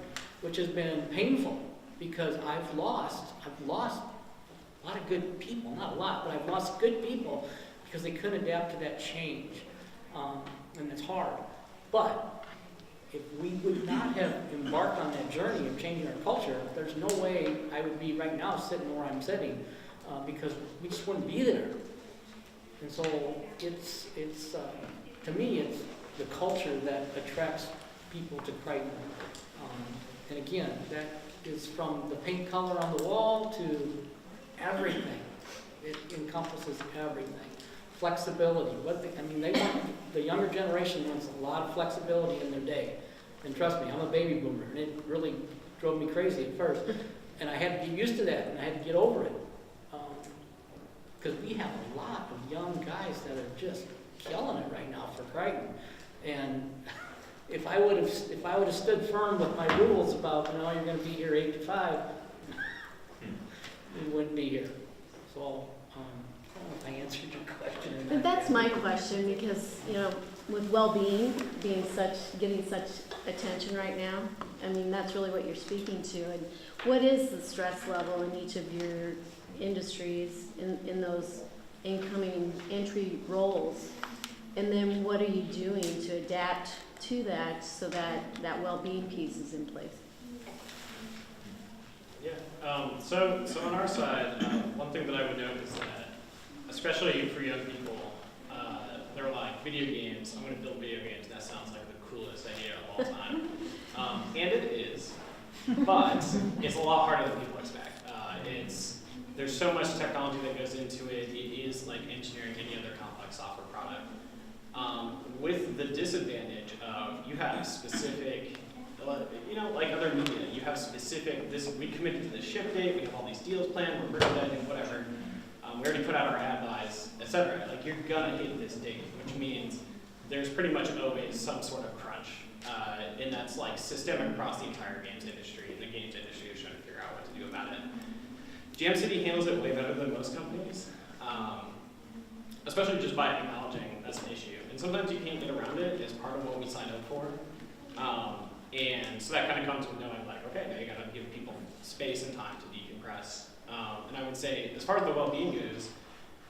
which has been painful, because I've lost a lot of good people, not a lot, but I've lost good people because they couldn't adapt to that change. And it's hard. But if we would not have embarked on that journey of changing our culture, there's no way I would be right now sitting where I'm sitting, because we just wouldn't be there. And so it's to me, it's the culture that attracts people to Crichton. And again, that is from the paint color on the wall to everything. It encompasses everything. Flexibility. They want, the younger generation wants a lot of flexibility in their day. And trust me, I'm a baby boomer, and it really drove me crazy at first. And I had to get used to that, and I had to get over it. Because we have a lot of young guys that are just killing it right now for Crichton. And if I would have stood firm with my rules about, you're going to be here 8 to 5, we wouldn't be here. So I don't know if I answered your question. But that's my question, because with well-being getting such attention right now, that's really what you're speaking to. And what is the stress level in each of your industries in those incoming entry roles? And then what are you doing to adapt to that so that well-being piece is in place? Yeah. So on our side, one thing that I would note is that, especially for young people, they're like, video games, I'm going to build video games. That sounds like the coolest idea of all time. And it is, but it's a lot harder than people expect. There's so much technology that goes into it. It is like engineering any other complex software product. With the disadvantage of you have specific, like other media, you have specific, we committed to this ship date, we have all these deals planned, we're merchandising, whatever. We already put out our ad buys, etc. Like, you're gonna hit this date, which means there's pretty much always some sort of crunch. And that's like systemic across the entire games industry. The games industry is trying to figure out what to do about it. Jam City handles it way better than most companies, especially just by acknowledging that's an issue. And sometimes you can't get around it as part of what we signed up for. And so that kind of comes with knowing, like, okay, now you gotta give people space and time to decompress. And I would say, as far as the well-being goes,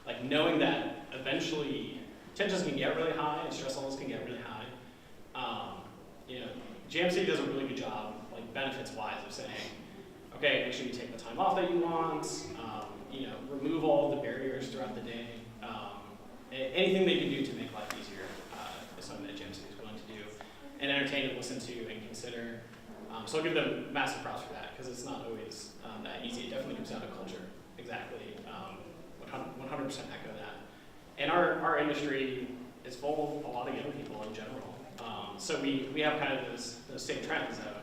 like knowing that eventually tensions can get really high and stress levels can get really high. Jam City does a really good job, like benefits-wise, of saying, okay, make sure you take the time off that you want, remove all the barriers throughout the day. Anything they can do to make life easier is something that Jam City is willing to do, and entertain and listen to and consider. So I'll give them massive props for that, because it's not always that easy. It definitely comes down to culture. Exactly. 100% echo that. And our industry is full of a lot of young people in general. So we have kind of those same trends of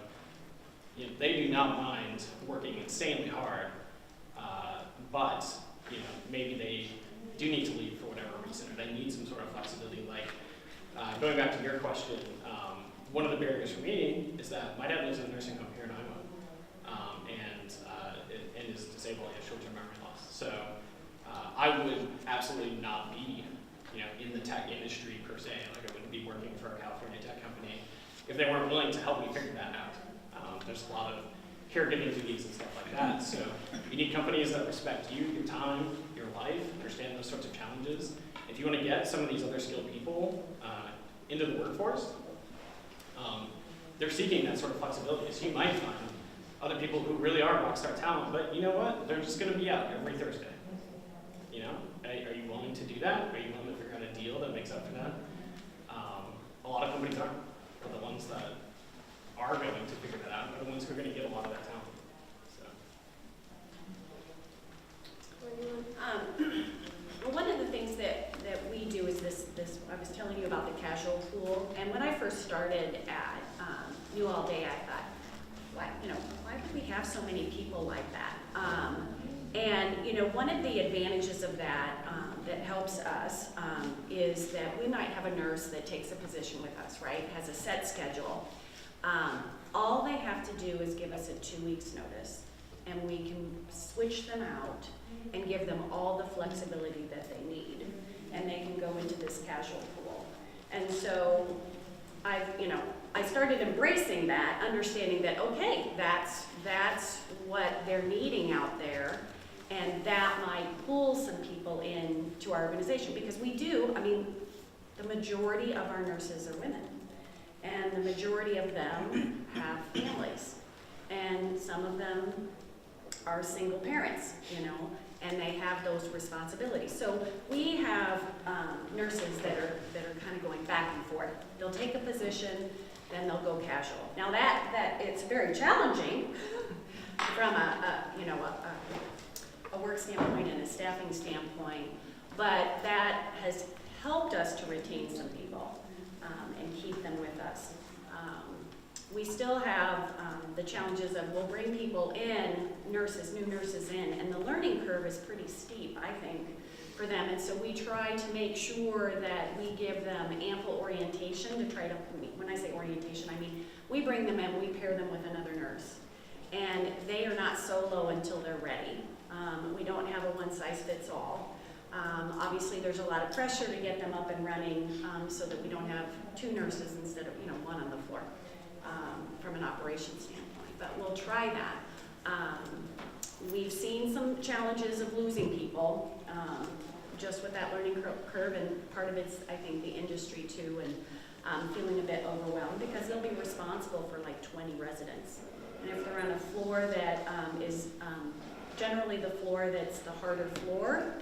they do not mind working insanely hard, but maybe they do need to leave for whatever reason, or they need some sort of flexibility. Like going back to your question, one of the barriers for me is that my dad lives in a nursing home here in Iowa, and is disabled, he has short-term memory loss. So I would absolutely not be, in the tech industry per se. Like I wouldn't be working for a California tech company if they weren't willing to help me figure that out. There's a lot of caregiving duties and stuff like that. So you need companies that respect you, your time, your life, understand those sorts of challenges. If you want to get some of these other skilled people into the workforce, they're seeking that sort of flexibility. So you might find other people who really are rockstar talent, but you know what? They're just going to be out every Thursday. Are you willing to do that? Are you willing to figure out a deal that makes up for that? A lot of companies aren't. But the ones that are going to figure that out are the ones who are going to get a lot of that talent. Well, one of the things that we do is this, I was telling you about the casual pool, and when I first started at New All Day, I thought, why would we have so many people like that? And one of the advantages of that that helps us is that we might have a nurse that takes a position with us, right? Has a set schedule. All they have to do is give us a 2 weeks notice, and we can switch them out and give them all the flexibility that they need, and they can go into this casual pool. And so I started embracing that, understanding that, okay, that's what they're needing out there, and that might pull some people into our organization, because we do, the majority of our nurses are women, and the majority of them have families, and some of them are single parents, and they have those responsibilities. So we have nurses that are kind of going back and forth. They'll take a position, then they'll go casual. Now that it's very challenging from a work standpoint and a staffing standpoint, but that has helped us to retain some people and keep them with us. We still have the challenges of we'll bring people in, new nurses in, and the learning curve is pretty steep, I think, for them. And so we try to make sure that we give them ample orientation to try to, when I say orientation, I mean we bring them in, we pair them with another nurse. And they are not solo until they're ready. We don't have a one-size-fits-all. Obviously, there's a lot of pressure to get them up and running so that we don't have 2 nurses instead of one on the floor from an operations standpoint. But we'll try that. We've seen some challenges of losing people just with that learning curve, and part of it's, I think, the industry too, and feeling a bit overwhelmed because they'll be responsible for like 20 residents. And if they're on a floor that is generally the floor that's the harder floor,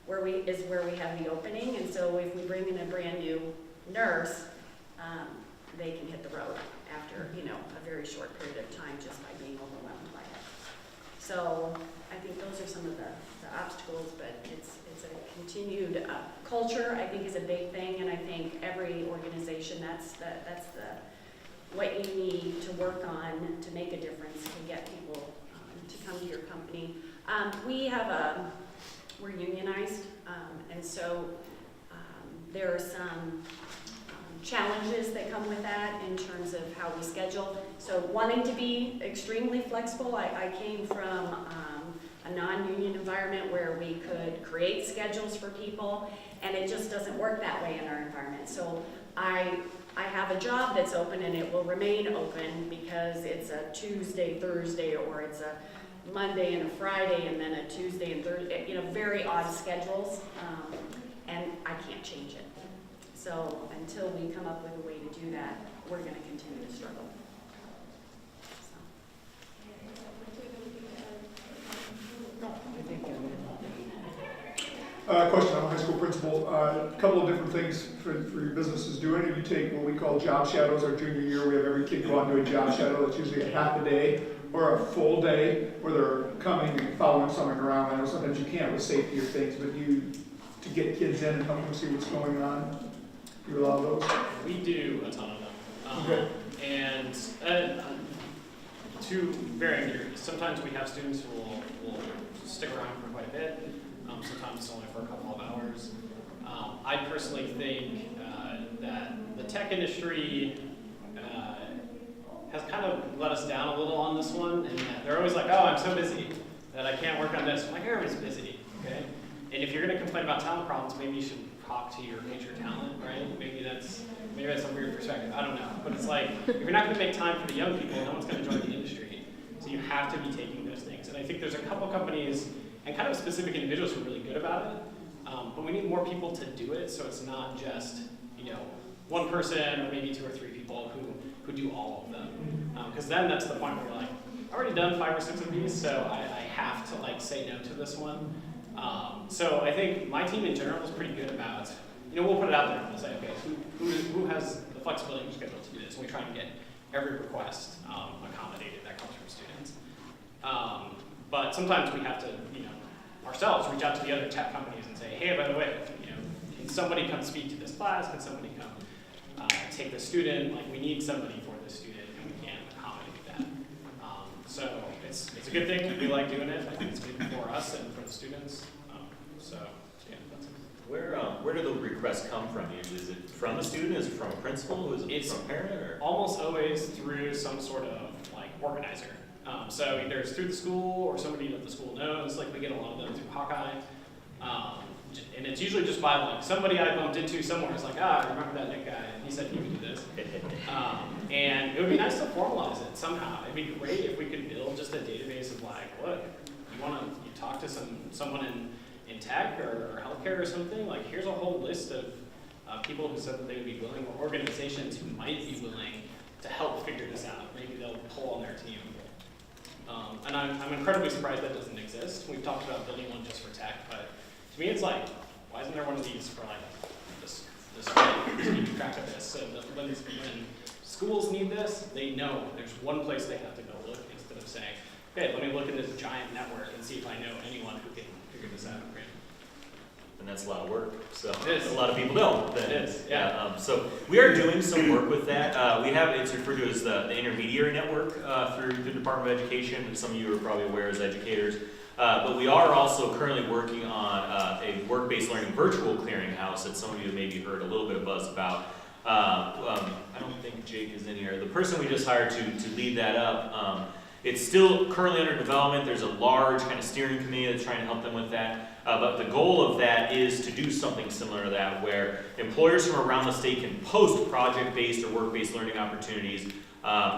where we have the opening, and so if we bring in a brand new nurse, they can hit the road after a very short period of time just by being overwhelmed by it. So I think those are some of the obstacles, but it's a continued culture. I think is a big thing, and I think every organization that's what you need to work on to make a difference to get people to come to your company. We're unionized, and so there are some challenges that come with that in terms of how we schedule. So wanting to be extremely flexible, I came from a non-union environment where we could create schedules for people, and it just doesn't work that way in our environment. So I have a job that's open, and it will remain open because it's a Tuesday, Thursday, or it's a Monday and a Friday, and then a Tuesday and Thursday, very odd schedules, and I can't change it. So until we come up with a way to do that, we're going to continue to struggle. Question, I'm a high school principal. A couple of different things for your businesses do. Any of you take what we call job shadows our junior year? We have every kid go out and do a job shadow. That's usually a half a day or a full day where they're coming and following someone around. I know sometimes you can't with safety or things, but to get kids in and help them see what's going on, you allow those? We do a ton of them. Okay. And to varying degrees. Sometimes we have students who will stick around for quite a bit. Sometimes it's only for a couple of hours. I personally think that the tech industry has kind of let us down a little on this one, and that they're always like, oh, I'm so busy that I can't work on this. I'm like, everybody's busy, okay? And if you're gonna complain about talent problems, maybe you should talk to your HR talent, right? Maybe that's a weird perspective, I don't know. But it's like, if you're not gonna make time for the young people, no one's gonna join the industry. So you have to be taking those things. And I think there's a couple companies and kind of specific individuals who are really good about it, but we need more people to do it, so it's not just, one person or maybe 2 or 3 people who do all of them. Because then that's the point where you're like, I've already done 5 or 6 of these, so I have to like say no to this one. So I think my team in general is pretty good about, we'll put it out there and we'll say, okay, who has the flexibility of schedule to do this? And we try and get every request accommodated that comes from students. But sometimes we have to, ourselves reach out to the other tech companies and say, hey, by the way, can somebody come speak to this class? Can somebody come take the student? Like, we need somebody for the student, and we can't accommodate that. So it's a good thing. We like doing it. I think it's good for us and for the students. So yeah, that's it. Where do the requests come from usually? Is it from the student? Is it from a principal? Is it from a parent? Or? Almost always through some sort of like organizer. So either it's through the school or somebody that the school knows. Like, we get a lot of them through Hawkeye. And it's usually just by like somebody I bumped into somewhere is like, I remember that Nick guy, and he said he would do this. And it would be nice to formalize it somehow. It'd be great if we could build just a database of like, look, you talk to someone in tech or healthcare or something, like here's a whole list of people who said that they would be willing, or organizations who might be willing to help figure this out. Maybe they'll pull on their team. And I'm incredibly surprised that doesn't exist. We've talked about building one just for tech, but to me it's like, why isn't there one of these for like this keeping track of this? So that when schools need this, they know there's one place they have to go look instead of saying, okay, let me look in this giant network and see if I know anyone who can figure this out. And that's a lot of work. So it is. A lot of people don't. It is, yeah. So we are doing some work with that. It's referred to as the intermediary network through the Department of Education, and some of you are probably aware as educators. But we are also currently working on a work-based learning virtual clearinghouse that some of you maybe heard a little bit of buzz about. I don't think Jake is in here. The person we just hired to lead that up, it's still currently under development. There's a large kind of steering committee that's trying to help them with that. But the goal of that is to do something similar to that, where employers from around the state can post project-based or work-based learning opportunities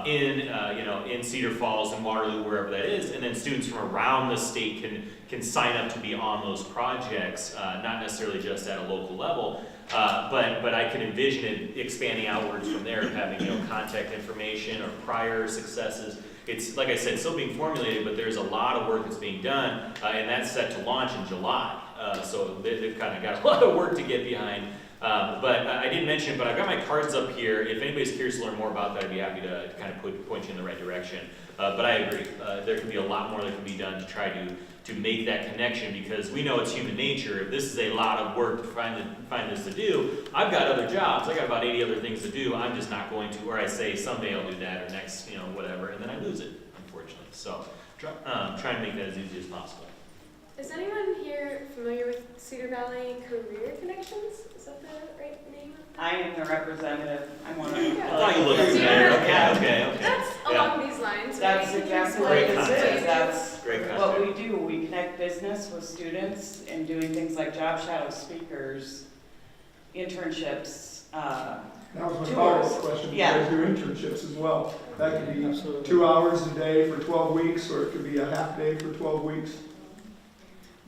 in Cedar Falls and Waterloo, wherever that is, and then students from around the state can sign up to be on those projects, not necessarily just at a local level, but I can envision it expanding outwards from there, having contact information or prior successes. It's, like I said, still being formulated, but there's a lot of work that's being done, and that's set to launch in July. So they've kind of got a lot of work to get behind. But I didn't mention it, but I've got my cards up here. If anybody's curious to learn more about that, I'd be happy to kind of point you in the right direction. But I agree. There can be a lot more that can be done to try to make that connection, because we know it's human nature. If this is a lot of work to find this to do, I've got other jobs. I got about 80 other things to do. I'm just not going to, or I say someday I'll do that, or next, whatever, and then I lose it, unfortunately. So try and make that as easy as possible. Is anyone here familiar with Cedar Valley Career Connections? Is that the right name? I am the representative. I'm one of the. I thought you looked familiar. Okay. That's along these lines. That's right? exactly what it is. That's great what we do. We connect business with students and doing things like job shadow speakers, internships, That was my follow-up question. You guys do internships as well. That could be 2 hours a day for 12 weeks, or it could be a half day for 12 weeks.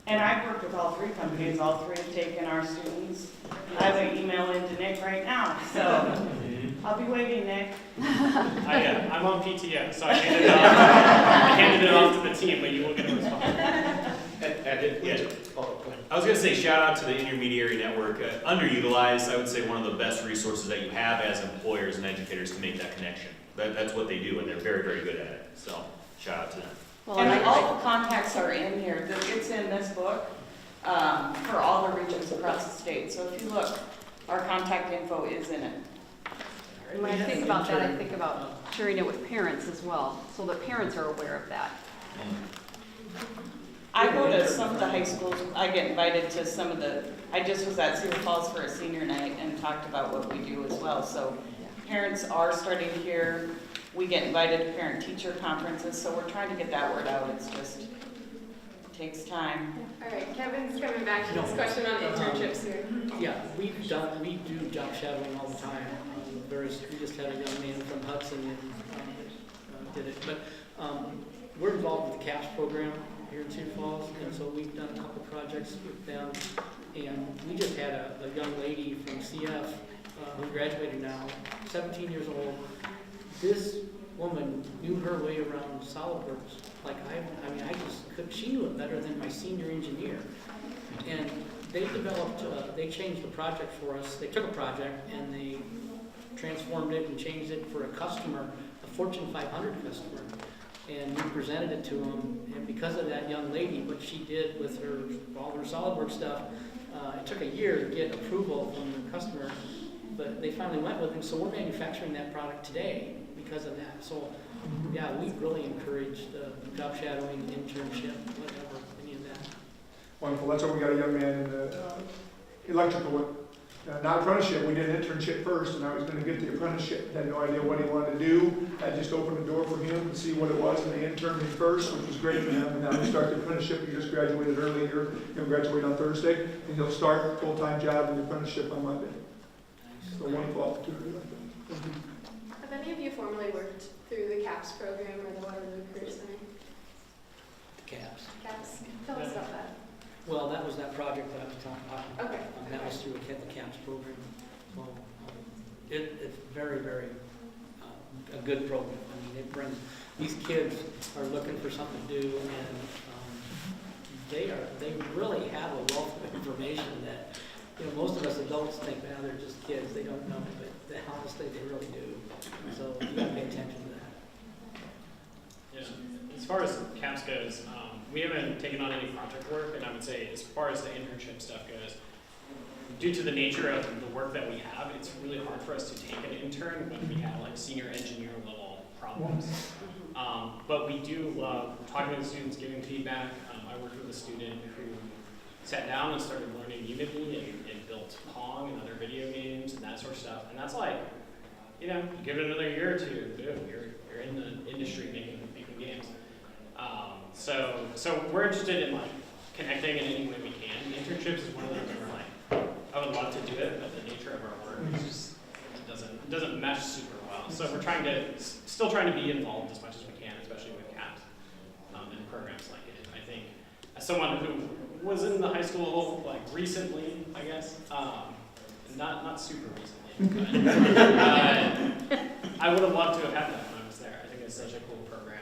And I've worked with all 3 companies. All 3 have taken our students. I have an email into Nick right now, so I'll be waiting, Nick. I'm on PTO, so I handed it off to the team, but you will get a response. I was going to say, shout out to the intermediary network. Underutilized, I would say one of the best resources that you have as employers and educators to make that connection. That's what they do, and they're very, very good at it. So shout out to them. And all the contacts are in here. It's in this book for all the regions across the state. So if you look, our contact info is in it. And when I think about that, I think about sharing it with parents as well, so that parents are aware of that. I go to some of the high schools, I get invited to some of the, I just was at Cedar Falls for a senior night and talked about what we do as well. So parents are starting to hear, we get invited to parent-teacher conferences, so we're trying to get that word out. It's just, it takes time. All right, Kevin's coming back to this question on internships here. Yeah, we do job shadowing all the time. We just had a young man from Hudson and did it. But we're involved with the CAPS program here in Cedar Falls, and so we've done a couple projects with them. And we just had a young lady from CF who graduated now, 17 years old. This woman knew her way around SolidWorks. Like I just could. She knew it better than my senior engineer. And they developed. They changed the project for us. They took a project and they transformed it and changed it for a customer, a Fortune 500 customer. And we presented it to them. And because of that young lady, what she did with all her SolidWorks stuff, it took a year to get approval from the customer. But they finally went with it. So we're manufacturing that product today because of that. So yeah, we really encourage the job shadowing, internship, whatever, any of that. Wonderful. That's why we got a young man in the electrical, not apprenticeship. We did an internship first, and I was going to get the apprenticeship. Had no idea what he wanted to do. I just opened the door for him to see what it was, and they interned me first, which was great for him. And now he started the apprenticeship. He just graduated earlier. He'll graduate on Thursday, and he'll start a full-time job in the apprenticeship on Monday. So a wonderful opportunity like that. Thank you. Have any of you formally worked through the CAPS program or the Waterloo Career Center? CAPS. CAPS. Tell us about that. Well, that was that project that I was talking about. Okay. That was through the CAPS program. So it's very, very a good program. I mean, it brings, these kids are looking for something to do, and they really have a wealth of information that, most of us adults think, man, they're just kids, they don't know, but honestly, they really do. So you gotta pay attention to that. Yeah. As far as CAPS goes, we haven't taken on any project work, and I would say as far as the internship stuff goes, due to the nature of the work that we have, it's really hard for us to take an intern when we have like senior engineer level problems. But we do love talking to the students, giving feedback. I worked with a student who sat down and started learning Unity and built Pong and other video games and that sort of stuff. And that's like, you give it another year or two, boom, you're in the industry making games. So we're interested in like connecting in any way we can. Internships is one of those where we're like, I would love to do it, but the nature of our work is just it doesn't mesh super well. So we're still trying to be involved as much as we can, especially with CAPS and programs like it. I think as someone who was in the high school like recently, I guess, not super recently, but I would have loved to have had that when I was there. I think it's such a cool program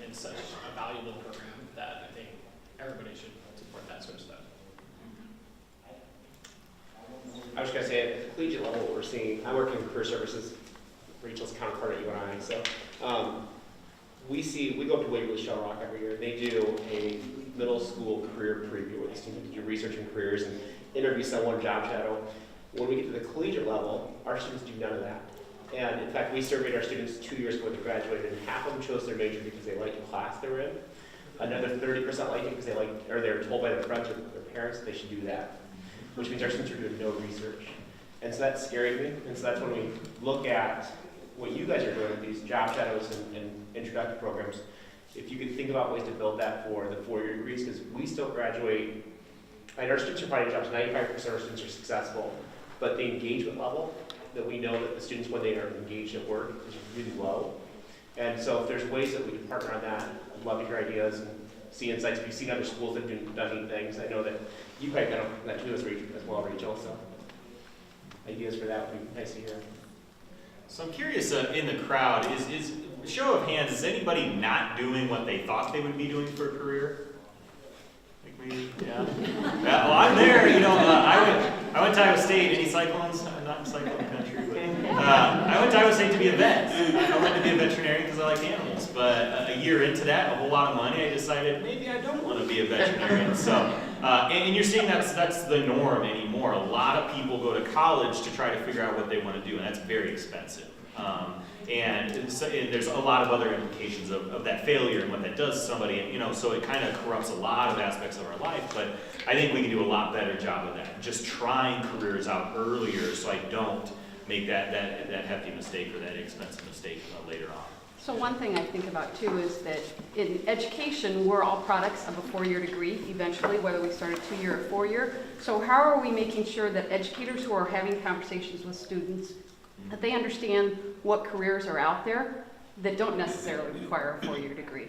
and such a valuable program that I think everybody should support that sort of stuff. I was just gonna say, at the collegiate level, what we're seeing, I work in career services, Rachel's counterpart at UNI, so we go up to Waverly Shell Rock every year. They do a middle school career preview where the students do research in careers and interview someone, job shadow. When we get to the collegiate level, our students do none of that. And in fact, we surveyed our students 2 years ago when they graduated, and half of them chose their major because they liked the class they were in. Another 30% liked it because they were told by their friends or their parents that they should do that, which means our students are doing no research. And so that's scary to me. And so that's when we look at what you guys are doing with these job shadows and introductory programs. If you could think about ways to build that for the 4-year degrees, because we still graduate, and our students are finding jobs, 95% of our students are successful, but the engagement level that we know that the students, when they are engaged at work, is really low. And so if there's ways that we can partner on that, I'd love to hear ideas and see insights. If you've seen other schools that have done neat things, I know that you probably got that too as well, Rachel, so ideas for that would be nice to hear. So I'm curious, in the crowd, is show of hands, is anybody not doing what they thought they would be doing for a career? Like me, yeah. Well, I'm there, I went to Iowa State. Any Cyclones? I'm not in Cyclone country, but I went to Iowa State to be a vet. I wanted to be a veterinarian because I like animals. But a year into that, a whole lot of money, I decided maybe I don't want to be a veterinarian. So, and you're seeing that's the norm anymore. A lot of people go to college to try to figure out what they want to do, and that's very expensive. And there's a lot of other implications of that failure and what that does to somebody. And, you know, so it kind of corrupts a lot of aspects of our life. But I think we can do a lot better job of that. Just trying careers out earlier so I don't make that hefty mistake or that expensive mistake later on. So one thing I think about too is that in education, we're all products of a 4-year degree eventually, whether we start a 2-year or 4-year. So how are we making sure that educators who are having conversations with students, that they understand what careers are out there that don't necessarily require a 4-year degree?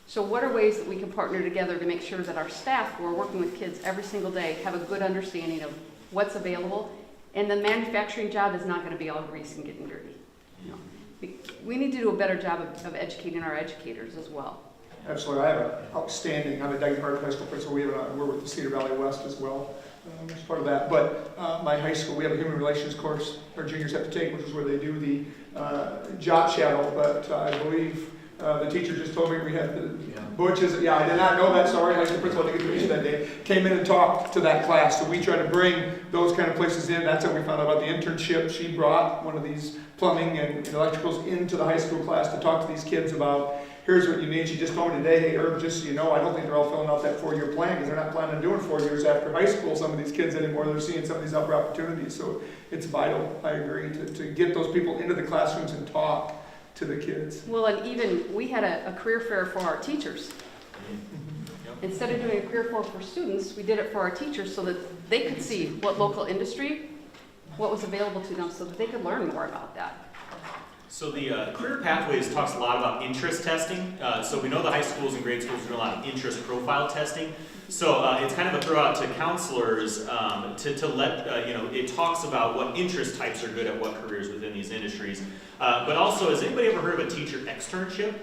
So what are ways that we can partner together to make sure that our staff who are working with kids every single day have a good understanding of what's available, and the manufacturing job is not going to be all grease and getting dirty. You know, we need to do a better job of educating our educators as well. Absolutely. I have an outstanding, I'm a Dyke High School principal. We're with the Cedar Valley West as well. As part of that, but my high school, we have a human relations course our juniors have to take, which is where they do the job shadow. But I believe the teacher just told me we had the Butches. Yeah, I did not know that. Sorry, high school principal, I didn't get to that day. Came in and talked to that class, so we try to bring those kind of places in. That's how we found out about the internship. She brought one of these plumbing and electricals into the high school class to talk to these kids about. Here's what you need. She just told me today, hey, Herb, just so you know, I don't think they're all filling out that 4-year plan because they're not planning on doing 4 years after high school, some of these kids anymore. They're seeing some of these upper opportunities. So it's vital, I agree, to get those people into the classrooms and talk to the kids. Well, and even we had a career fair for our teachers. Instead of doing a career fair for students, we did it for our teachers so that they could see what local industry, what was available to them so that they could learn more about that. So the Career Pathways talks a lot about interest testing. So we know the high schools and grade schools do a lot of interest profile testing. So it's kind of a throw out to counselors to let, you know, it talks about what interest types are good at what careers within these industries. But also, has anybody ever heard of a teacher externship?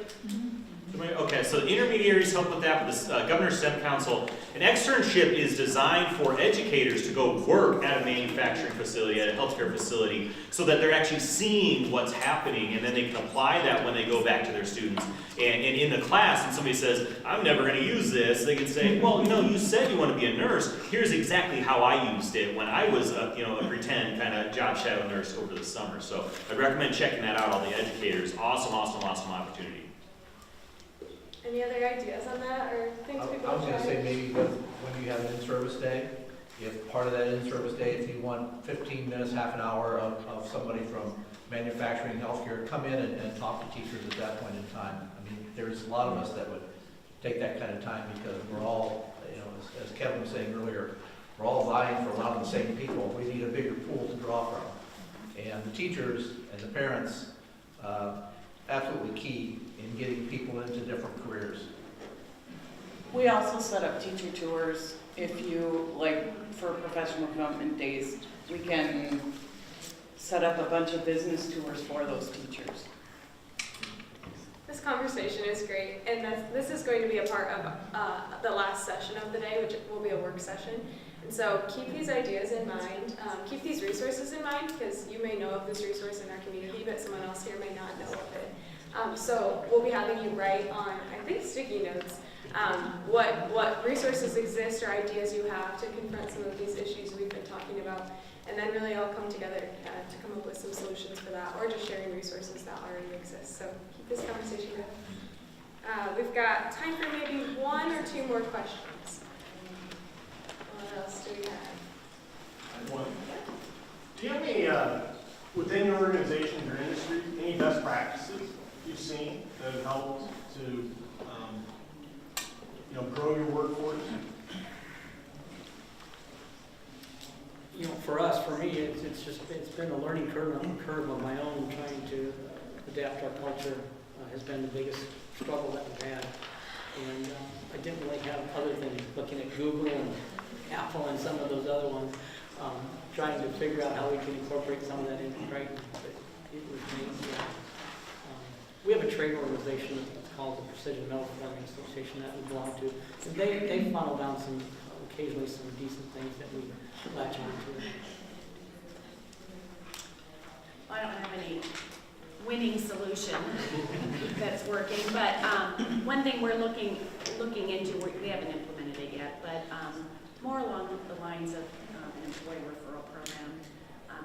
Okay, so the intermediaries help with that, with the Governor's STEM Council. An externship is designed for educators to go work at a manufacturing facility, at a healthcare facility, so that they're actually seeing what's happening, and then they can apply that when they go back to their students. And in the class, when somebody says, I'm never going to use this, they can say, well, you know, you said you want to be a nurse. Here's exactly how I used it when I was a pretend kind of job shadow nurse over the summer. So I'd recommend checking that out, all the educators. Awesome, awesome, awesome opportunity. Any other ideas on that or things people I was going to try? say maybe when you have an in-service day, if part of that in-service day, if you want 15 minutes, half an hour of somebody from manufacturing, healthcare, come in and talk to teachers at that point in time. I mean, there's a lot of us that would take that kind of time because we're all, you know, as Kevin was saying earlier, we're all vying for a lot of the same people. We need a bigger pool to draw from. And the teachers and the parents, absolutely key in getting people into different careers. We also set up teacher tours. If you, like, for professional development days, we can set up a bunch of business tours for those teachers. This conversation is great, and this is going to be a part of the last session of the day, which will be a work session. And so keep these ideas in mind, keep these resources in mind, because you may know of this resource in our community, but someone else here may not know of it. So we'll be having you write on, I think, sticky notes, what resources exist or ideas you have to confront some of these issues we've been talking about, and then really all come together to come up with some solutions for that, or just sharing resources that already exist. So keep this conversation going. We've got time for maybe 1 or 2 more questions. What else do we have? One. Do you have any, within your organizations or industry, any best practices you've seen that have helped to, grow your workforce? You know, for me, it's been a learning curve of my own, trying to adapt our culture has been the biggest struggle that we've had. And I didn't really have other than looking at Google and Apple and some of those other ones, trying to figure out how we can incorporate some of that in, right? But it was amazing. We have a trade organization that's called the Precision Metal Forming Association that we belong to. And they funnel down occasionally some decent things that we latch on to. I don't have solution that's working, but one thing we're looking into, we haven't implemented it yet, but more along the lines of an employee referral program,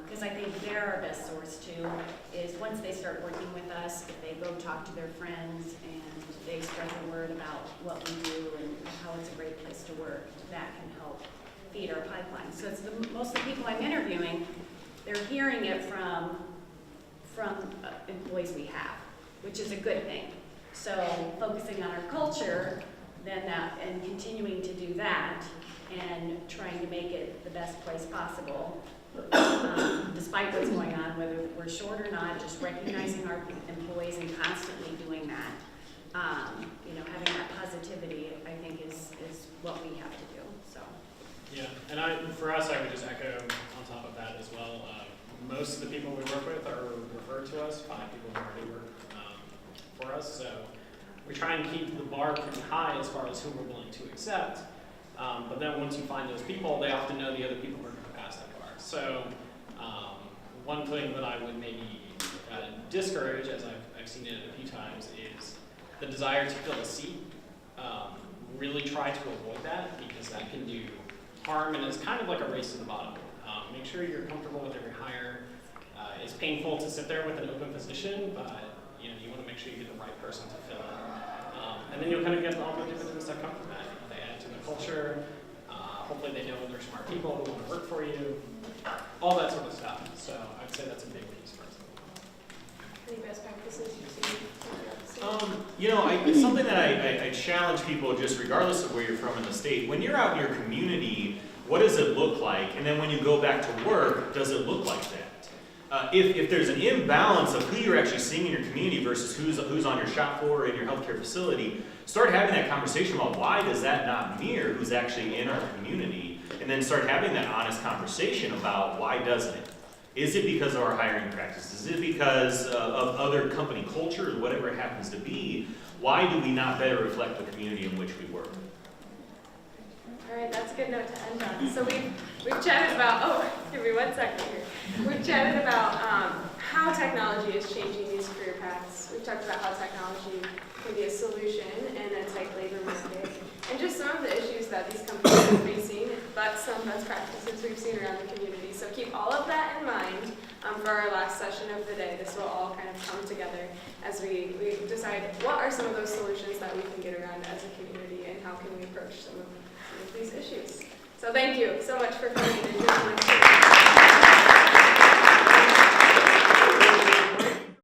because I think they're our best source too, is once they start working with us, if they go talk to their friends and they spread the word about what we do and how it's a great place to work, that can help feed our pipeline. So it's most of the people I'm interviewing, they're hearing it from employees we have, which is a good thing. So focusing on our culture, then that, and continuing to do that, and trying to make it the best place possible, despite what's going on, whether we're short or not, just recognizing our employees and constantly doing that. Having that positivity, I think, is what we have to do. So. Yeah, and for us, I would just echo on top of that as well. Most of the people we work with are referred to us by people who already work for us. So we try and keep the bar pretty high as far as who we're willing to accept. But then once you find those people, they often know the other people who are going to pass that bar. So one thing that I would maybe discourage, as I've seen it a few times, is the desire to fill a seat. Really try to avoid that, because that can do harm, and it's kind of like a race to the bottom. Make sure you're comfortable with every hire. It's painful to sit there with an open position, but you want to make sure you get the right person to fill it. And then you'll kind of get all the dividends that come from that. They add to the culture. Hopefully they know they're smart people who want to work for you. All that sort of stuff. So I'd say that's a big piece for us. Any best practices you've seen? It's something that I challenge people, just regardless of where you're from in the state. When you're out in your community, what does it look like? And then when you go back to work, does it look like that? If there's an imbalance of who you're actually seeing in your community versus who's on your shop floor or in your healthcare facility, start having that conversation about why does that not mirror who's actually in our community, and then start having that honest conversation about why doesn't it? Is it because of our hiring practices? Is it because of other company culture, or whatever it happens to be? Why do we not better reflect the community in which we work? All right, that's a good note to end on. So we've chatted about, give me 1 second here. We've chatted about how technology is changing these career paths. We've talked about how technology can be a solution in a tight labor market, and just some of the issues that these companies are facing, but some best practices we've seen around the community. So keep all of that in mind for our last session of the day. This will all kind of come together as we decide what are some of those solutions that we can get around as a community, and how can we approach some of these issues. So thank you so much for coming in.